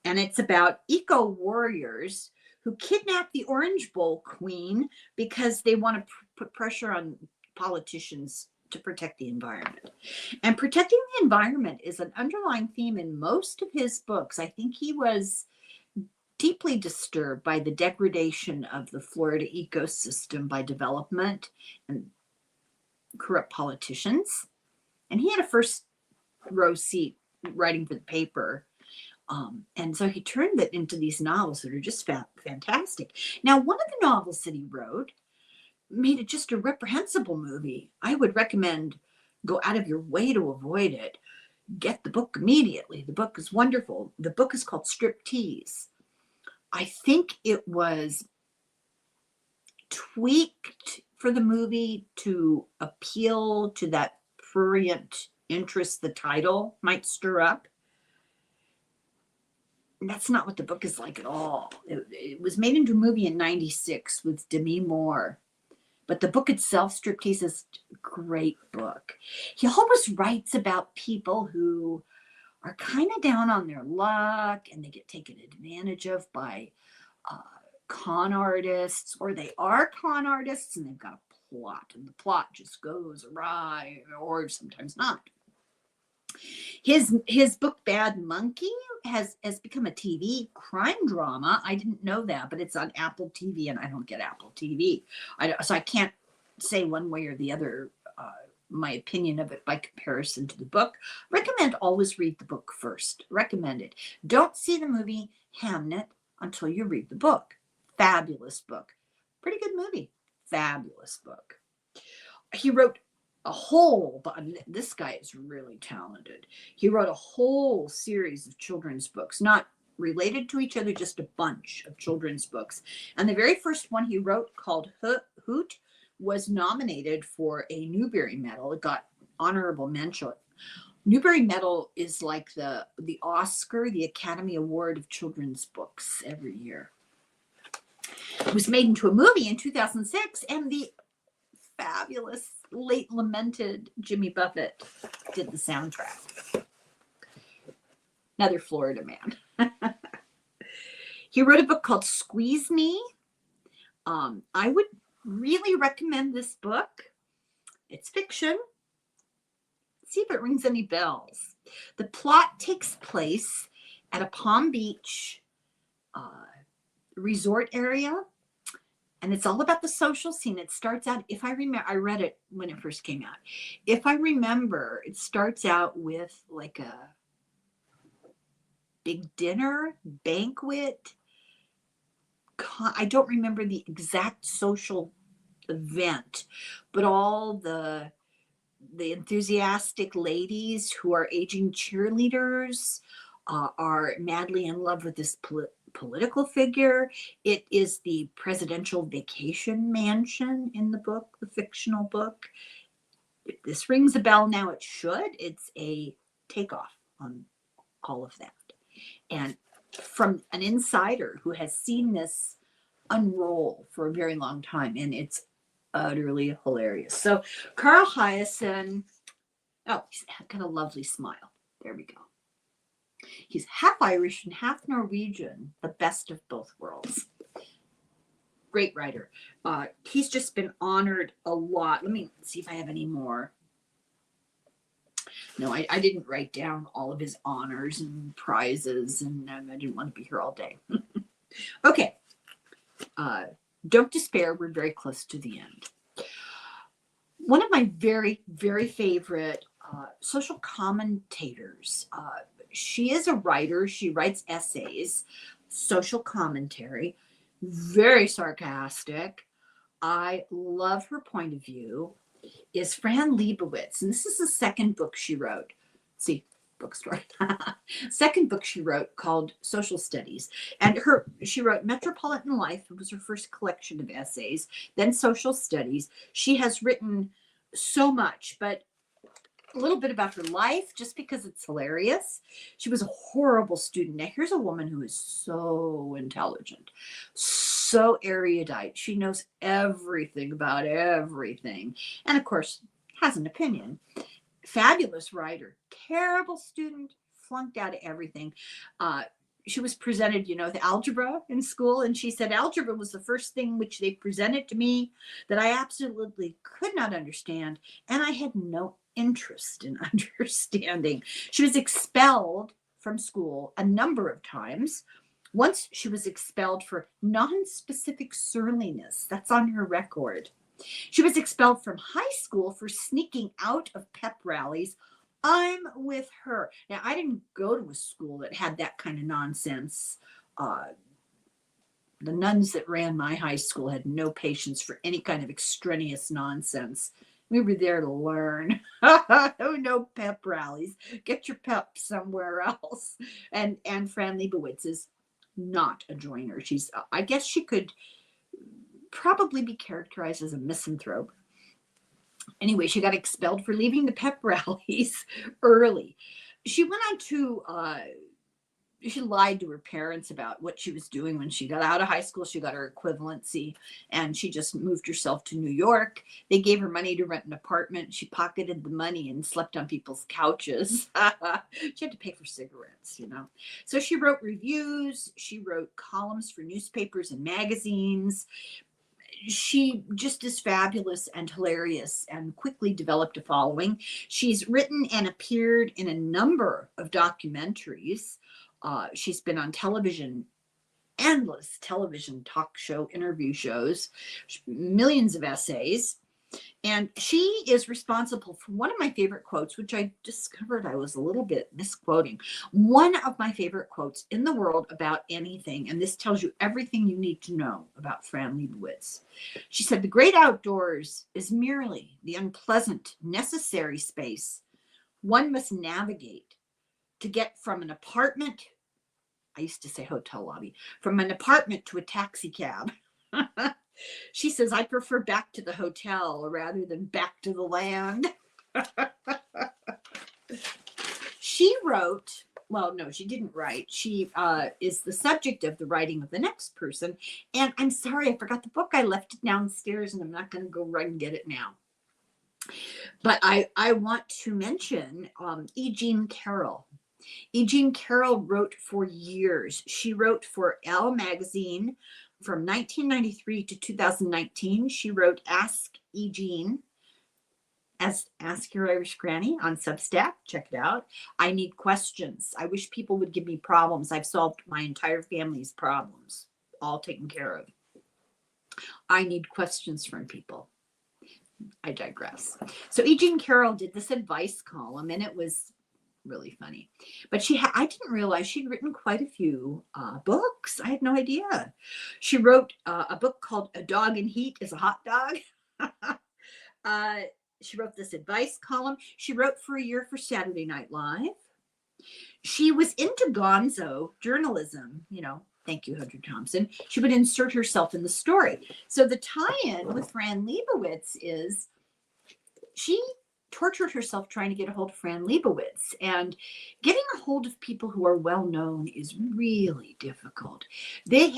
And it's about eco-warriors who kidnap the Orange Bowl queen because they want to put pressure on politicians to protect the environment. And protecting the environment is an underlying theme in most of his books. I think he was deeply disturbed by the degradation of the Florida ecosystem by development and corrupt politicians. And he had a first row seat writing for the paper. And so he turned it into these novels that are just fantastic. Now, one of the novels that he wrote made it just a reprehensible movie. I would recommend go out of your way to avoid it. Get the book immediately. The book is wonderful. The book is called Striptease. I think it was tweaked for the movie to appeal to that prurient interest the title might stir up. And that's not what the book is like at all. It was made into a movie in 96 with Demi Moore. But the book itself, Striptease, is a great book. He always writes about people who are kind of down on their luck and they get taken advantage of by con artists, or they are con artists and they've got a plot and the plot just goes awry, or sometimes not. His book Bad Monkey has become a TV crime drama. I didn't know that, but it's on Apple TV and I don't get Apple TV. So I can't say one way or the other my opinion of it by comparison to the book. Recommend always read the book first. Recommend it. Don't see the movie Hamnet until you read the book. Fabulous book. Pretty good movie. Fabulous book. He wrote this guy is really talented. He wrote a whole series of children's books, not related to each other, just a bunch of children's books. And the very first one he wrote, called Hoot, was nominated for a Newbery Medal. It got honorable mention. Newbery Medal is like the Oscar, the Academy Award of children's books every year. It was made into a movie in 2006, and the fabulous, late lamented Jimmy Buffett did the soundtrack. Another Florida man. He wrote a book called Squeeze Me. I would really recommend this book. It's fiction. See if it rings any bells. The plot takes place at a Palm Beach resort area, and it's all about the social scene. It starts out, if I remember, I read it when it first came out. If I remember, it starts out with like a big dinner, banquet. I don't remember the exact social event, but all the enthusiastic ladies who are aging cheerleaders are madly in love with this political figure. It is the presidential vacation mansion in the book, the fictional book. If this rings a bell now, it should. It's a takeoff on all of that. And from an insider who has seen this unroll for a very long time, and it's utterly hilarious. So Carl Hiaasen, oh, he's got a lovely smile. There we go. He's half Irish and half Norwegian, the best of both worlds. Great writer. He's just been honored a lot. Let me see if I have any more. No, I didn't write down all of his honors and prizes, and I didn't want to be here all day. Okay. Don't despair. We're very close to the end. One of my very, very favorite social commentators. She is a writer. She writes essays, social commentary, very sarcastic. I love her point of view. Is Fran Lebowitz, and this is the second book she wrote. See, bookstore. Second book she wrote called Social Studies, and she wrote Metropolitan Life. It was her first collection of essays. Then Social Studies. She has written so much, but a little bit about her life, just because it's hilarious. She was a horrible student. Now, here's a woman who is so intelligent, so erudite. She knows everything about everything. And of course, has an opinion. Fabulous writer, terrible student, flunked out of everything. She was presented, with algebra in school, and she said algebra was the first thing which they presented to me that I absolutely could not understand, and I had no interest in understanding. She was expelled from school a number of times. Once she was expelled for non-specific surliness. That's on her record. She was expelled from high school for sneaking out of pep rallies. I'm with her. Now, I didn't go to a school that had that kind of nonsense. The nuns that ran my high school had no patience for any kind of extraneous nonsense. We were there to learn. Oh, no pep rallies. Get your pep somewhere else. And Fran Lebowitz is not a joiner. I guess she could probably be characterized as a misanthrope. Anyway, she got expelled for leaving the pep rallies early. She went on to, she lied to her parents about what she was doing when she got out of high school. She got her equivalency, and she just moved herself to New York. They gave her money to rent an apartment. She pocketed the money and slept on people's couches. She had to pay for cigarettes, So she wrote reviews. She wrote columns for newspapers and magazines. She just is fabulous and hilarious and quickly developed a following. She's written and appeared in a number of documentaries. She's been on television, endless television talk show interview shows, millions of essays. And she is responsible for one of my favorite quotes, which I discovered I was a little bit misquoting. One of my favorite quotes in the world about anything, and this tells you everything you need to know about Fran Lebowitz. She said, "The great outdoors is merely the unpleasant, necessary space one must navigate to get from an apartment," I used to say hotel lobby, "from an apartment to a taxi cab." She says, "I prefer back to the hotel rather than back to the land." She wrote, well, no, she didn't write. She is the subject of the writing of the next person. And I'm sorry, I forgot the book. I left it downstairs, and I'm not going to go right and get it now. But I want to mention Eugenia Carroll. Eugenia Carroll wrote for years. She wrote for Elle magazine from 1993 to 2019. She wrote Ask Eugene. as Ask Your Irish Granny on Substack. Check it out. I need questions. I wish people would give me problems. I've solved my entire family's problems, all taken care of. I need questions from people. I digress. So Eugenia Carroll did this advice column, and it was really funny. But I didn't realize she'd written quite a few books. I had no idea. She wrote a book called A Dog in Heat is a Hot Dog. She wrote this advice column. She wrote for a year for Saturday Night Live. She was into gonzo journalism, you know. Thank you, Hunter Thompson. She would insert herself in the story. So the tie-in with Fran Lebowitz is she tortured herself trying to get a hold of Fran Lebowitz. And getting a hold of people who are well-known is really difficult. They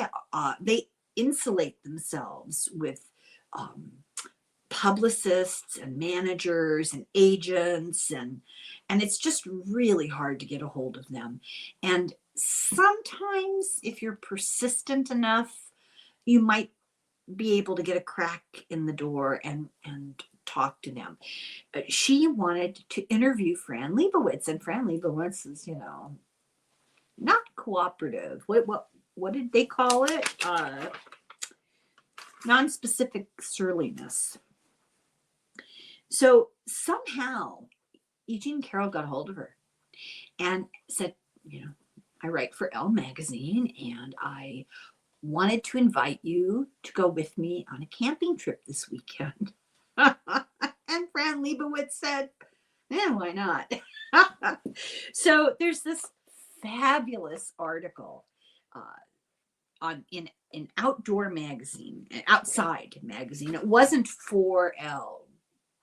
insulate themselves with publicists and managers and agents, and it's just really hard to get a hold of them. And sometimes if you're persistent enough, you might be able to get a crack in the door and talk to them. She wanted to interview Fran Lebowitz, and Fran Lebowitz is, you know, not cooperative. What did they call it? Non-specific surliness. So somehow Eugenia Carroll got a hold of her and said, you know, I write for Elle magazine, and I wanted to invite you to go with me on a camping trip this weekend. And Fran Lebowitz said, yeah, why not? So there's this fabulous article in an outdoor magazine, an outside magazine. It wasn't for Elle.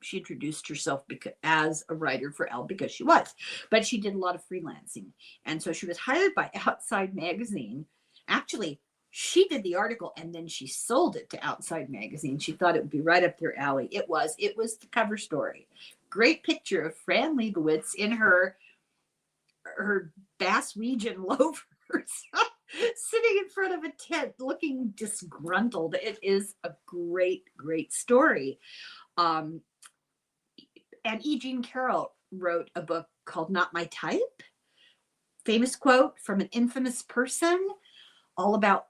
She introduced herself as a writer for Elle because she was, but she did a lot of freelancing. And so she was hired by Outside Magazine. Actually, she did the article and then she sold it to Outside Magazine. She thought it would be right up their alley. It was the cover story. Great picture of Fran Lebowitz in her Bass-Weegian loafers sitting in front of a tent looking disgruntled. It is a great, great story. And Eugenia Carroll wrote a book called Not My Type. Famous quote from an infamous person, all about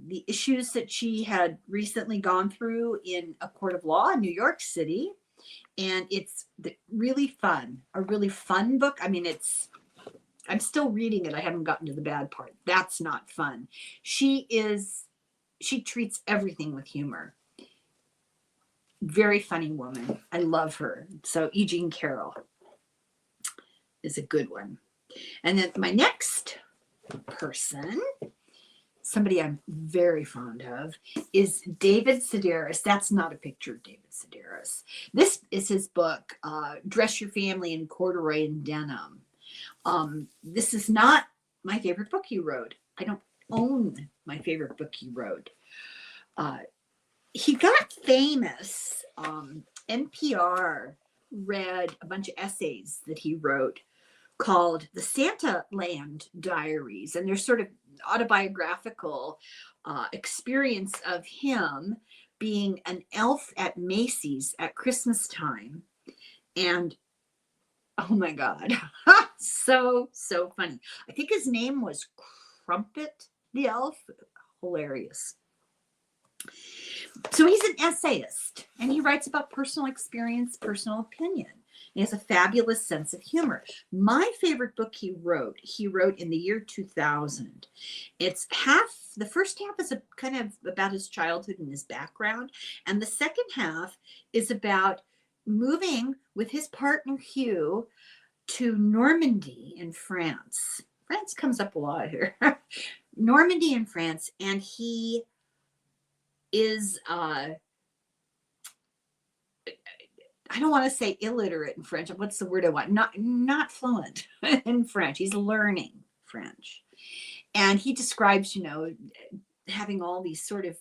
the issues that she had recently gone through in a court of law in New York City. And it's really fun, a really fun book. I mean, I'm still reading it. I haven't gotten to the bad part. That's not fun. She treats everything with humor. Very funny woman. I love her. So Eugenia Carroll is a good one. And then my next person, somebody I'm very fond of, is David Sedaris. That's not a picture of David Sedaris. This is his book, Dress Your Family in Corduroy and Denim. This is not my favorite book he wrote. I don't own my favorite book he wrote. He got famous. NPR read a bunch of essays that he wrote called The Santa Land Diaries, and they're sort of autobiographical experience of him being an elf at Macy's at Christmas time. And oh my God, so funny. I think his name was Crumpet the Elf. Hilarious. So he's an essayist, and he writes about personal experience, personal opinion. He has a fabulous sense of humor. My favorite book he wrote in the year 2000. It's the first half is kind of about his childhood and his background, and the second half is about moving with his partner Hugh to Normandy in France. France comes up a lot here. Normandy in France, and he is I don't want to say illiterate in French. What's the word I want? Not fluent in French. He's learning French. And he describes, having all these sort of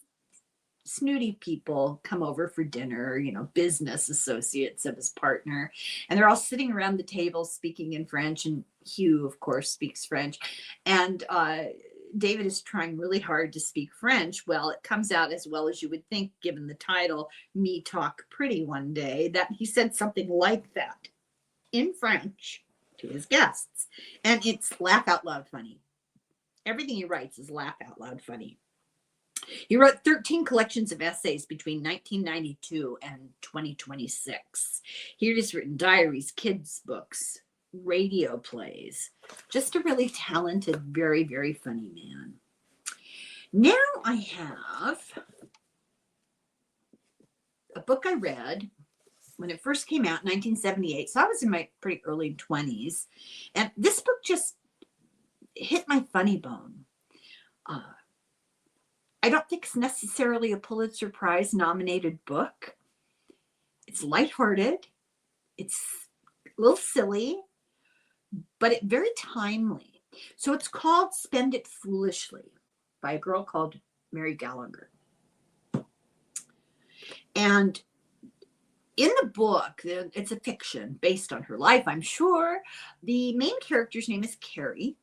snooty people come over for dinner, business associates of his partner. And they're all sitting around the table speaking in French. And Hugh, of course, speaks French. And David is trying really hard to speak French. Well, it comes out as well as you would think, given the title, Me Talk Pretty One Day, that he said something like that in French to his guests. And it's laugh out loud funny. Everything he writes is laugh out loud funny. He wrote 13 collections of essays between 1992 and 2026. He has written diaries, kids' books, radio plays. Just a really talented, very, very funny man. Now I have a book I read when it first came out in 1978. So I was in my pretty early 20s. And this book just hit my funny bone. I don't think it's necessarily a Pulitzer Prize nominated book. It's lighthearted. It's a little silly, but it's very timely. So it's called Spend It Foolishly by a girl called Mary Gallagher. And in the book, it's a fiction based on her life, I'm sure. The main character's name is Carrie.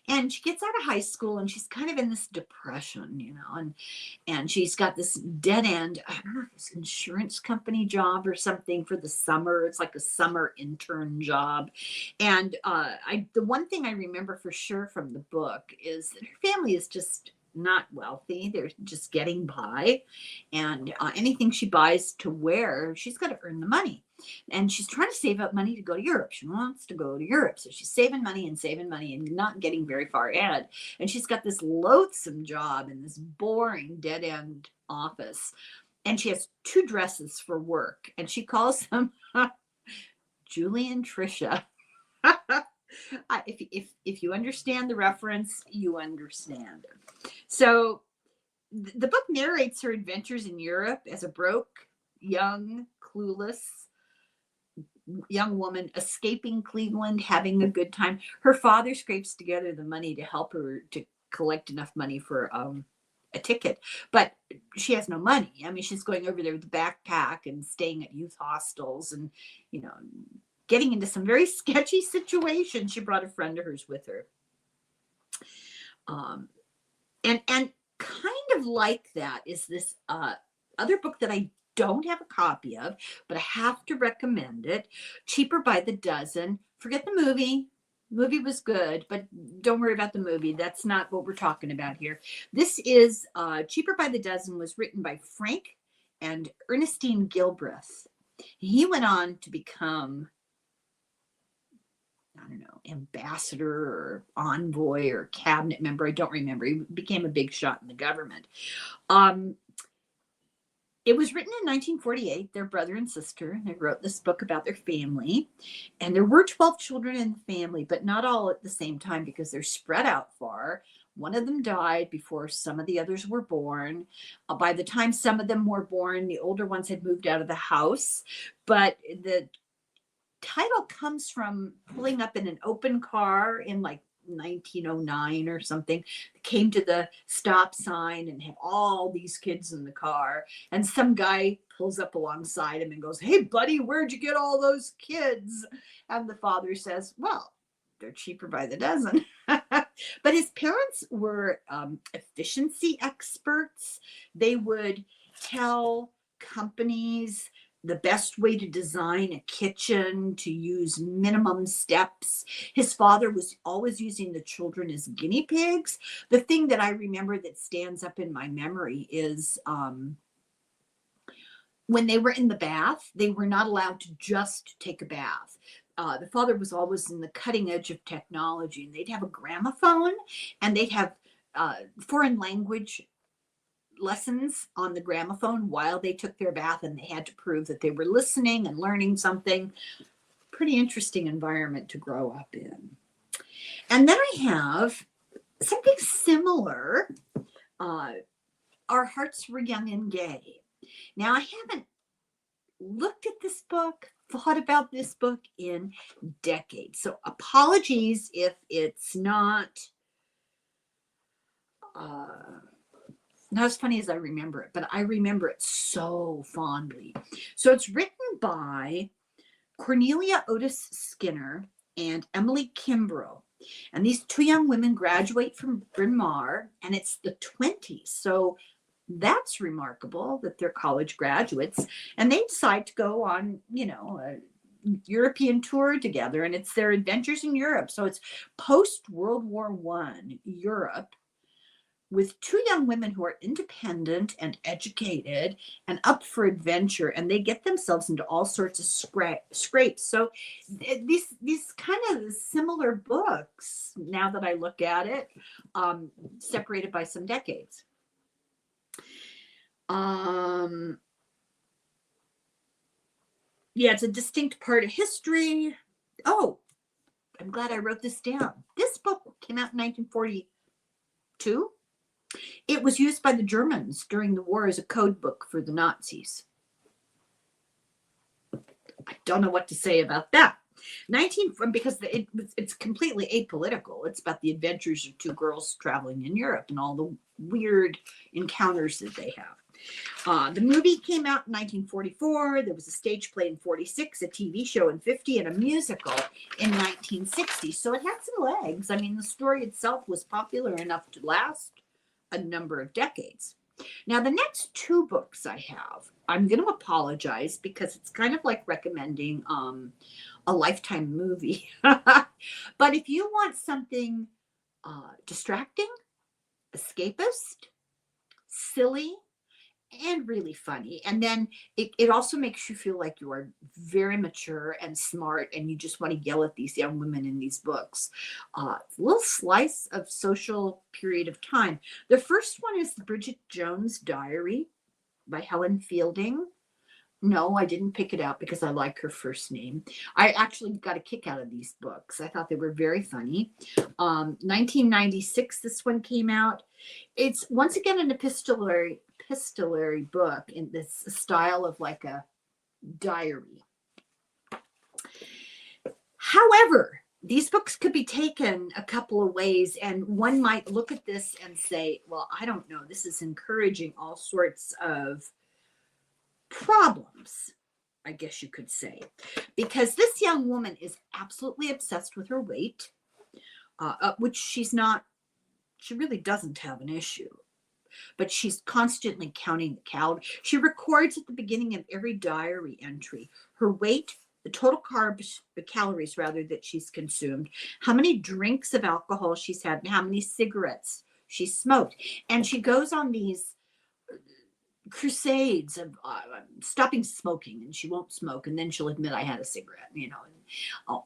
And she gets out of high school and she's kind of in this depression, you know, and she's got this dead end, I don't know if it's an insurance company job or something for the summer. It's like a summer intern job. And the one thing I remember for sure from the book is that her family is just not wealthy. They're just getting by. And anything she buys to wear, she's got to earn the money. And she's trying to save up money to go to Europe. She wants to go to Europe. So she's saving money and not getting very far ahead. And she's got this loathsome job in this boring dead end office. And she has 2 dresses for work. And she calls them Julie and Trisha. If you understand the reference, you understand. So the book narrates her adventures in Europe as a broke, young, clueless young woman escaping Cleveland, having a good time. Her father scrapes together the money to help her to collect enough money for a ticket, but she has no money. I mean, she's going over there with a backpack and staying at youth hostels and, you know, getting into some very sketchy situations. She brought a friend of hers with her. And kind of like that is this other book that I don't have a copy of, but I have to recommend it. Cheaper by the Dozen. Forget the movie. The movie was good, but don't worry about the movie. That's not what we're talking about here. This is Cheaper by the Dozen was written by Frank and Ernestine Gilbreth. He went on to become, I don't know, ambassador or envoy or cabinet member. I don't remember. He became a big shot in the government. It was written in 1948. They're brother and sister. They wrote this book about their family. And there were 12 children in the family, but not all at the same time because they're spread out far. One of them died before some of the others were born. By the time some of them were born, the older ones had moved out of the house. But the title comes from pulling up in an open car in like 1909 or something, came to the stop sign and have all these kids in the car, and some guy pulls up alongside him and goes, "Hey buddy, where'd you get all those kids?" And the father says, "Well, they're cheaper by the dozen." But his parents were efficiency experts. They would tell companies the best way to design a kitchen, to use minimum steps. His father was always using the children as guinea pigs. The thing that I remember that stands up in my memory is when they were in the bath, they were not allowed to just take a bath. The father was always in the cutting edge of technology, and they'd have a gramophone and they'd have foreign language lessons on the gramophone while they took their bath, and they had to prove that they were listening and learning something. Pretty interesting environment to grow up in. And then I have something similar. Our Hearts Were Young and Gay. Now, I haven't looked at this book, thought about this book in decades. So apologies if it's not as funny as I remember it, but I remember it so fondly. So it's written by Cornelia Otis Skinner and Emily Kimbrough. And these two young women graduate from Bryn Mawr, and it's the 20s. So that's remarkable that they're college graduates, and they decide to go on, a European tour together, and it's their adventures in Europe. So it's post World War I Europe, with two young women who are independent and educated and up for adventure, and they get themselves into all sorts of scrapes. So these kind of similar books, now that I look at it, separated by some decades. Yeah, it's a distinct part of history. Oh, I'm glad I wrote this down. This book came out in 1942. It was used by the Germans during the war as a code book for the Nazis. I don't know what to say about that. Because it's completely apolitical. It's about the adventures of two girls traveling in Europe and all the weird encounters that they have. The movie came out in 1944. There was a stage play in 46, a TV show in 50, and a musical in 1960. So it had some legs. I mean, the story itself was popular enough to last a number of decades. Now, the next two books I have, I'm going to apologize because it's kind of like recommending a Lifetime movie. But if you want something distracting, escapist, silly, and really funny, and then it also makes you feel like you are very mature and smart, and you just want to yell at these young women in these books. A little slice of social period of time. The first one is the Bridget Jones Diary by Helen Fielding. No, I didn't pick it out because I like her first name. I actually got a kick out of these books. I thought they were very funny. 1996, this one came out. It's once again an epistolary book in this style of like a diary. However, these books could be taken a couple of ways, and one might look at this and say, well, I don't know, this is encouraging all sorts of problems, I guess you could say, because this young woman is absolutely obsessed with her weight, which she's not. She really doesn't have an issue, but she's constantly counting the calories. She records at the beginning of every diary entry her weight, the total calories rather that she's consumed, how many drinks of alcohol she's had, and how many cigarettes she smoked. And she goes on these crusades of stopping smoking, and she won't smoke, and then she'll admit, I had a cigarette,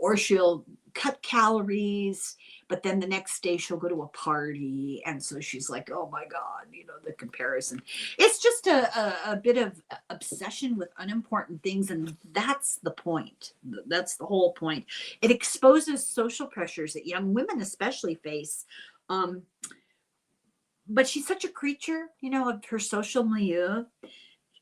or she'll cut calories, but then the next day she'll go to a party, and so she's like, oh my god, the comparison. It's just a bit of obsession with unimportant things, and that's the point. That's the whole point. It exposes social pressures that young women especially face. But she's such a creature, of her social milieu,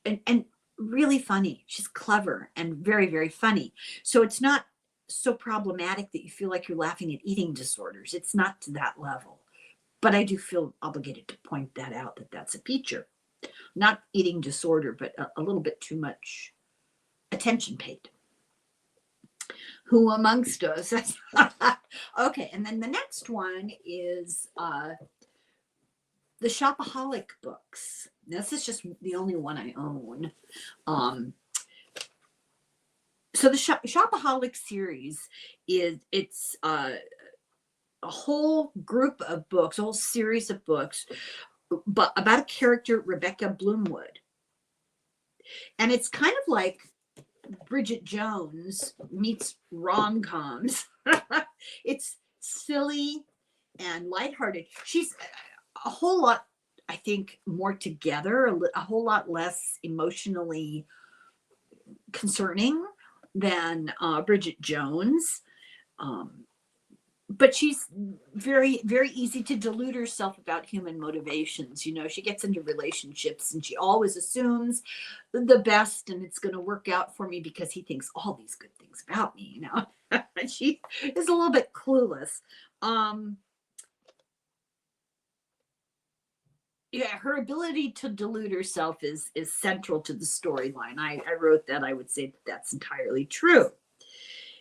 and really funny. She's clever and very, very funny. So it's not so problematic that you feel like you're laughing at eating disorders. It's not to that level. But I do feel obligated to point that out, that that's a feature. Not eating disorder, but a little bit too much attention paid. Who amongst us? Okay, and then the next one is the Shopaholic books. This is just the only one I own. So the Shopaholic series it's a whole group of books, a whole series of books, but about a character, Rebecca Bloomwood. And it's kind of like Bridget Jones meets rom-coms. It's silly and lighthearted. She's a whole lot, I think, more together, a whole lot less emotionally concerning than Bridget Jones. But she's very, very easy to delude herself about human motivations. She gets into relationships and she always assumes the best, and it's going to work out for me because he thinks all these good things about me, She is a little bit clueless. Yeah, her ability to delude herself is central to the storyline. I wrote that. I would say that's entirely true.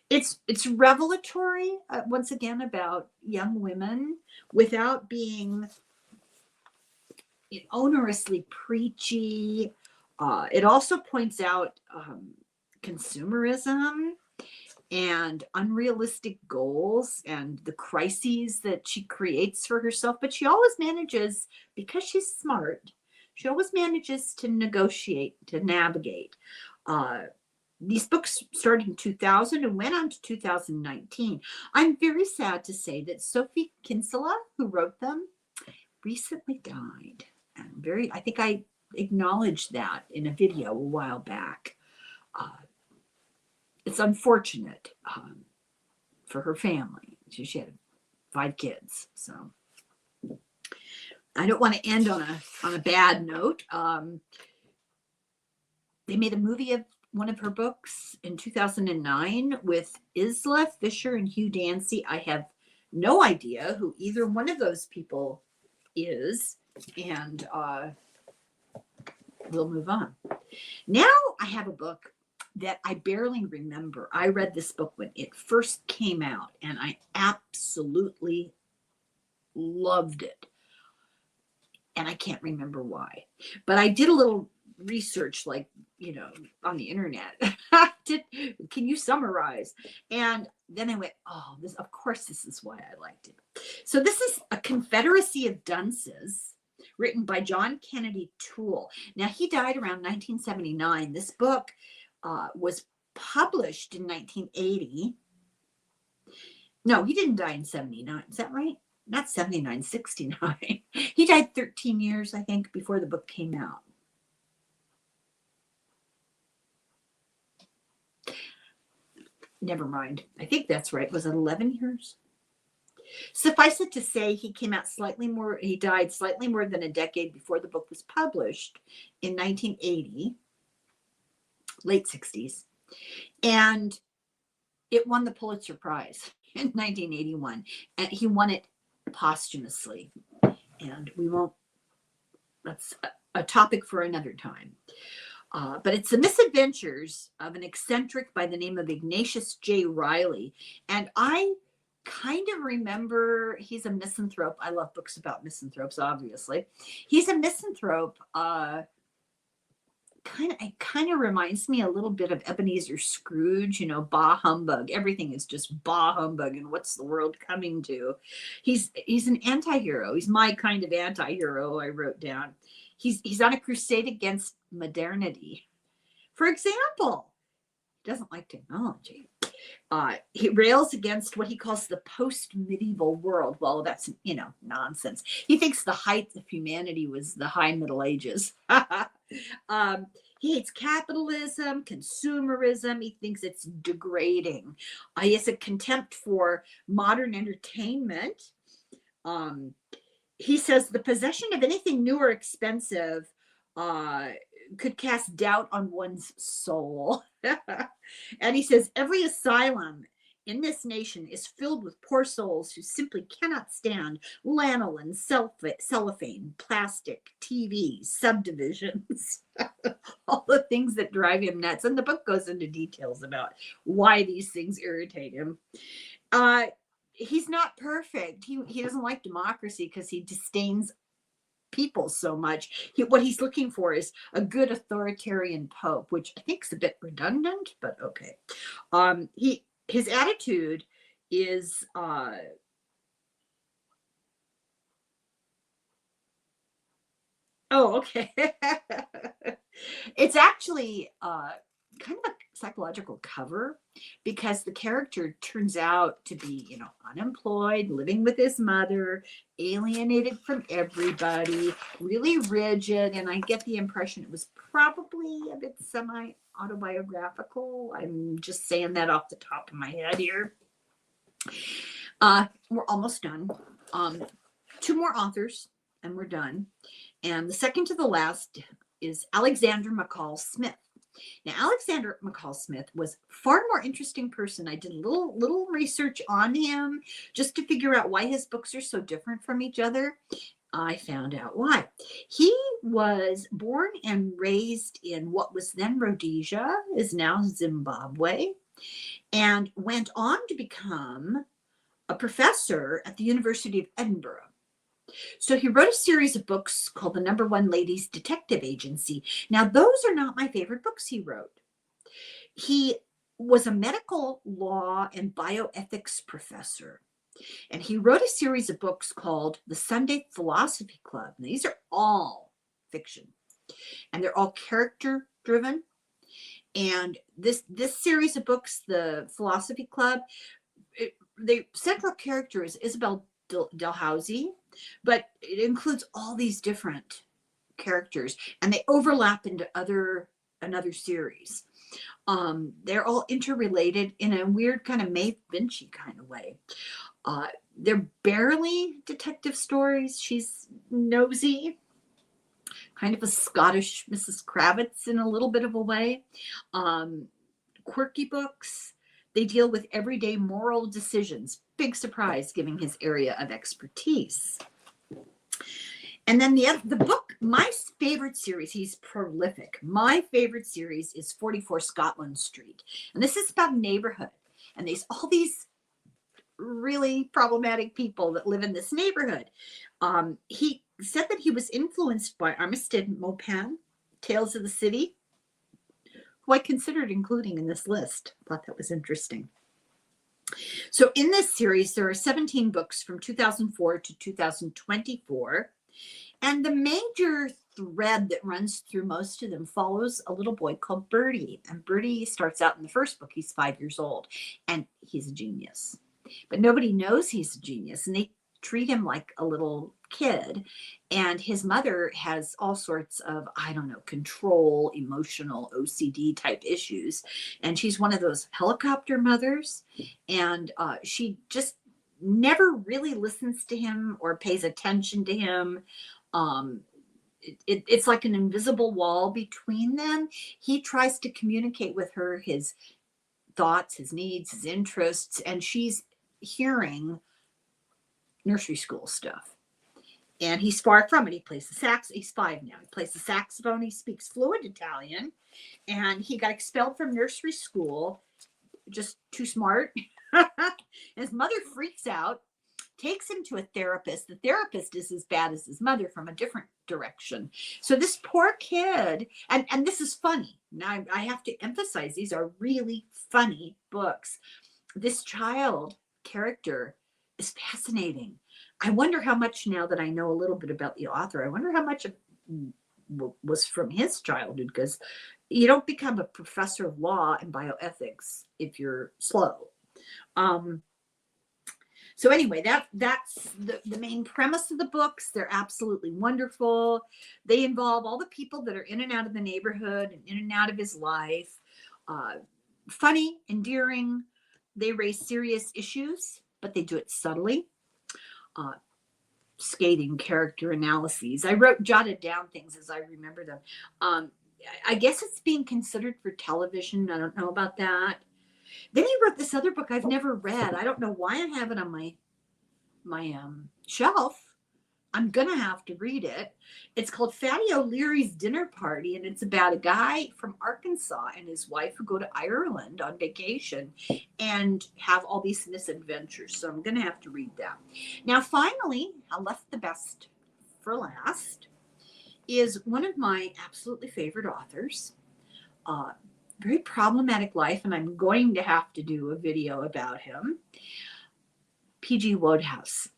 It's revelatory, once again, about young women without being onerously preachy. It also points out consumerism and unrealistic goals and the crises that she creates for herself. But she always manages, because she's smart, she always manages to negotiate, to navigate. These books started in 2000 and went on to 2019. I'm very sad to say that Sophie Kinsella, who wrote them, recently died. And I think I acknowledged that in a video a while back. It's unfortunate for her family. She had 5 kids, so I don't want to end on a bad note. They made a movie of one of her books in 2009 with Isla Fisher and Hugh Dancy. I have no idea who either one of those people is, and we'll move on. Now I have a book that I barely remember. I read this book when it first came out, and I absolutely loved it. And I can't remember why. But I did a little research, like, on the internet. Can you summarize? And then I went, oh, of course, this is why I liked it. So this is A Confederacy of Dunces, written by John Kennedy Toole. Now, he died around 1979. This book was published in 1980. No, he didn't die in 79. Is that right? Not 79, 69. He died 13 years, I think, before the book came out. Never mind. I think that's right. Was it 11 years? Suffice it to say, he died slightly more than a decade before the book was published in 1980, late 60s. And it won the Pulitzer Prize in 1981. And he won it posthumously. And that's a topic for another time. But it's the misadventures of an eccentric by the name of Ignatius J. Riley. And I kind of remember, he's a misanthrope. I love books about misanthropes, obviously. He's a misanthrope. It kind of reminds me a little bit of Ebenezer Scrooge, bah humbug. Everything is just bah humbug, and what's the world coming to? He's an anti-hero. He's my kind of anti-hero, I wrote down. He's on a crusade against modernity. For example, he doesn't like technology. He rails against what he calls the post-medieval world. Well, that's, nonsense. He thinks the height of humanity was the high Middle Ages. He hates capitalism, consumerism. He thinks it's degrading. He has a contempt for modern entertainment. He says the possession of anything new or expensive could cast doubt on one's soul. And he says every asylum in this nation is filled with poor souls who simply cannot stand lanolin, cellophane, plastic, TV, subdivisions, all the things that drive him nuts. And the book goes into details about why these things irritate him. He's not perfect. He doesn't like democracy because he disdains people so much. What he's looking for is a good authoritarian pope, which I think is a bit redundant, but okay. His attitude is okay. It's actually kind of a psychological cover, because the character turns out to be, unemployed, living with his mother, alienated from everybody, really rigid. And I get the impression it was probably a bit semi-autobiographical. I'm just saying that off the top of my head here. We're almost done. 2 more authors and we're done. And the second to the last is Alexander McCall Smith. Now, Alexander McCall Smith was far more interesting person. I did a little research on him just to figure out why his books are so different from each other. I found out why. He was born and raised in what was then Rhodesia, is now Zimbabwe. and went on to become a professor at the University of Edinburgh. So he wrote a series of books called The Number One Ladies Detective Agency. Now, those are not my favorite books he wrote. He was a medical law and bioethics professor, and he wrote a series of books called The Sunday Philosophy Club. And these are all fiction, and they're all character driven. And this series of books, The Philosophy Club, the central character is Isabel Dalhousie, but it includes all these different characters, and they overlap into another series. They're all interrelated in a weird kind of Maeve Binchy kind of way. They're barely detective stories. She's nosy, kind of a Scottish Mrs. Kravitz in a little bit of a way. Quirky books. They deal with everyday moral decisions. Big surprise, given his area of expertise. And then the book, my favorite series, he's prolific. My favorite series is 44 Scotland Street. And this is about neighborhood. And there's all these really problematic people that live in this neighborhood. He said that he was influenced by Armistead Maupin, Tales of the City, who I considered including in this list. I thought that was interesting. So in this series, there are 17 books from 2004 to 2024. And the major thread that runs through most of them follows a little boy called Bertie. And Bertie starts out in the first book. He's 5 years old, and he's a genius. But nobody knows he's a genius, and they treat him like a little kid. And his mother has all sorts of, control, emotional, OCD type issues. And she's one of those helicopter mothers. And she just never really listens to him or pays attention to him. It's like an invisible wall between them. He tries to communicate with her his thoughts, his needs, his interests, and she's hearing nursery school stuff. And he's far from it. He plays the sax. He's 5 now. He plays the saxophone. He speaks fluent Italian. And he got expelled from nursery school, just too smart. His mother freaks out, takes him to a therapist. The therapist is as bad as his mother from a different direction. So this poor kid, and this is funny. Now I have to emphasize, these are really funny books. This child character is fascinating. I wonder how much, now that I know a little bit about the author, I wonder how much was from his childhood, because you don't become a professor of law and bioethics if you're slow. So anyway, that's the main premise of the books. They're absolutely wonderful. They involve all the people that are in and out of the neighborhood and in and out of his life. Funny, endearing. They raise serious issues, but they do it subtly. Scathing character analyses. I jotted down things as I remember them. I guess it's being considered for television. I don't know about that. Then he wrote this other book I've never read. I don't know why I have it on my shelf. I'm gonna have to read it. It's called Fatty O'Leary's Dinner Party, and it's about a guy from Arkansas and his wife who go to Ireland on vacation and have all these misadventures. So I'm gonna have to read that. Now, finally, I left the best for last, is one of my absolutely favorite authors. Very problematic life, and I'm going to have to do a video about him. P.G. Wodehouse.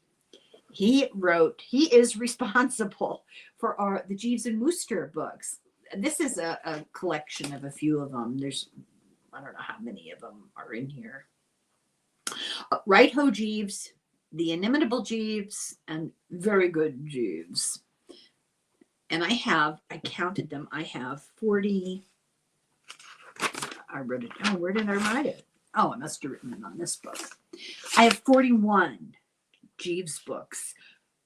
He is responsible for the Jeeves and Wooster books. This is a collection of a few of them. I don't know how many of them are in here. Right Ho Jeeves, The Inimitable Jeeves, and Very Good Jeeves. And I counted them. I have 40. I wrote it. Oh, where did I write it? Oh, I must have written it on this book. I have 41 Jeeves books,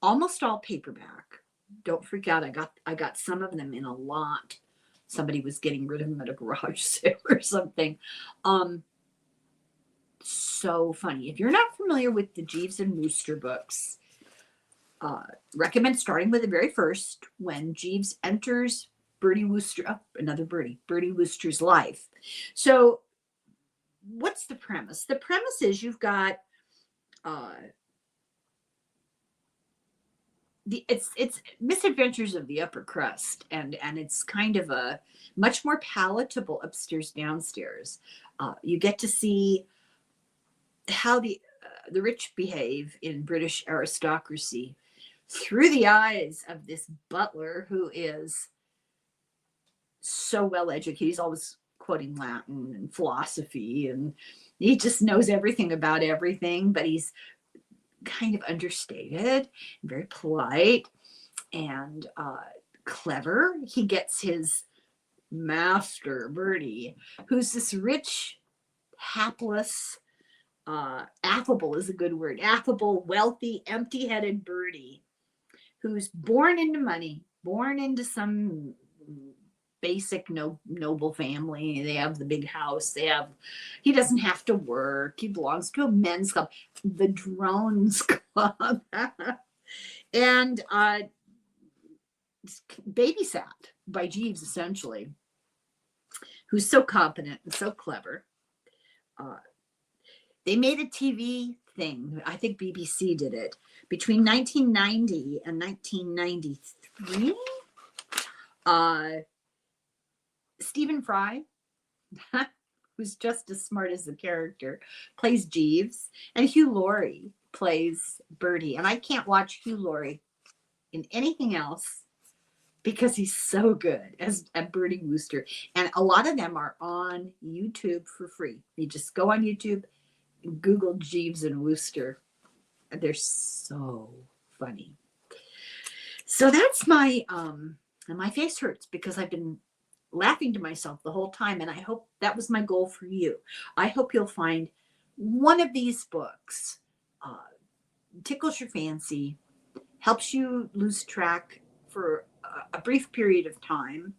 almost all paperback. Don't freak out. I got some of them in a lot. Somebody was getting rid of them at a garage sale or something. So funny. If you're not familiar with the Jeeves and Wooster books, recommend starting with the very first, when Jeeves enters Bertie Wooster, Bertie Wooster's life. So what's the premise? The premise is you've got it's misadventures of the upper crust, and it's kind of a much more palatable upstairs downstairs. You get to see how the rich behave in British aristocracy through the eyes of this butler who is so well educated. He's always quoting Latin and philosophy, and he just knows everything about everything, but he's kind of understated, very polite, and clever. He gets his master, Bertie, who's this rich, hapless, affable is a good word, affable, wealthy, empty-headed Bertie, who's born into money, born into some basic noble family. They have the big house. He doesn't have to work. He belongs to a men's club, the Drones Club, and babysat by Jeeves, essentially, who's so competent and so clever. They made a TV thing. I think BBC did it between 1990 and 1993. Stephen Fry, who's just as smart as the character, plays Jeeves, and Hugh Laurie plays Bertie. And I can't watch Hugh Laurie in anything else because he's so good as Bertie Wooster. And a lot of them are on YouTube for free. You just go on YouTube, Google Jeeves and Wooster. They're so funny. So that's my and my face hurts because I've been laughing to myself the whole time, and I hope that was my goal for you. I hope you'll find one of these books tickles your fancy, helps you lose track for a brief period of time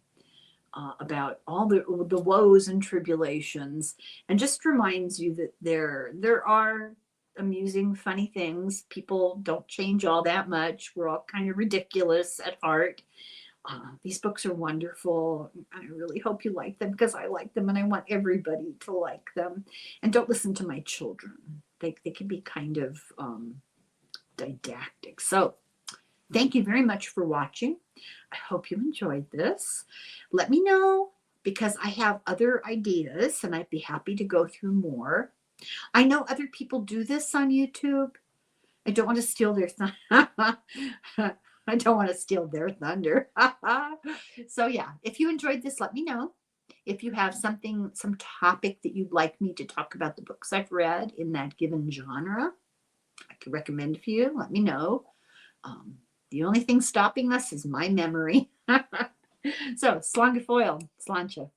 about all the woes and tribulations, and just reminds you that there are amusing, funny things. People don't change all that much. We're all kind of ridiculous at heart. These books are wonderful. I really hope you like them because I like them and I want everybody to like them. And don't listen to my children. They can be kind of didactic. So thank you very much for watching. I hope you enjoyed this. Let me know because I have other ideas and I'd be happy to go through more. I know other people do this on YouTube. I don't want to steal their I don't want to steal their thunder. So yeah, if you enjoyed this, let me know. If you have some topic that you'd like me to talk about the books I've read in that given genre, I could recommend a few. Let me know. The only thing stopping us is my memory. So, slán go fóill, slánte.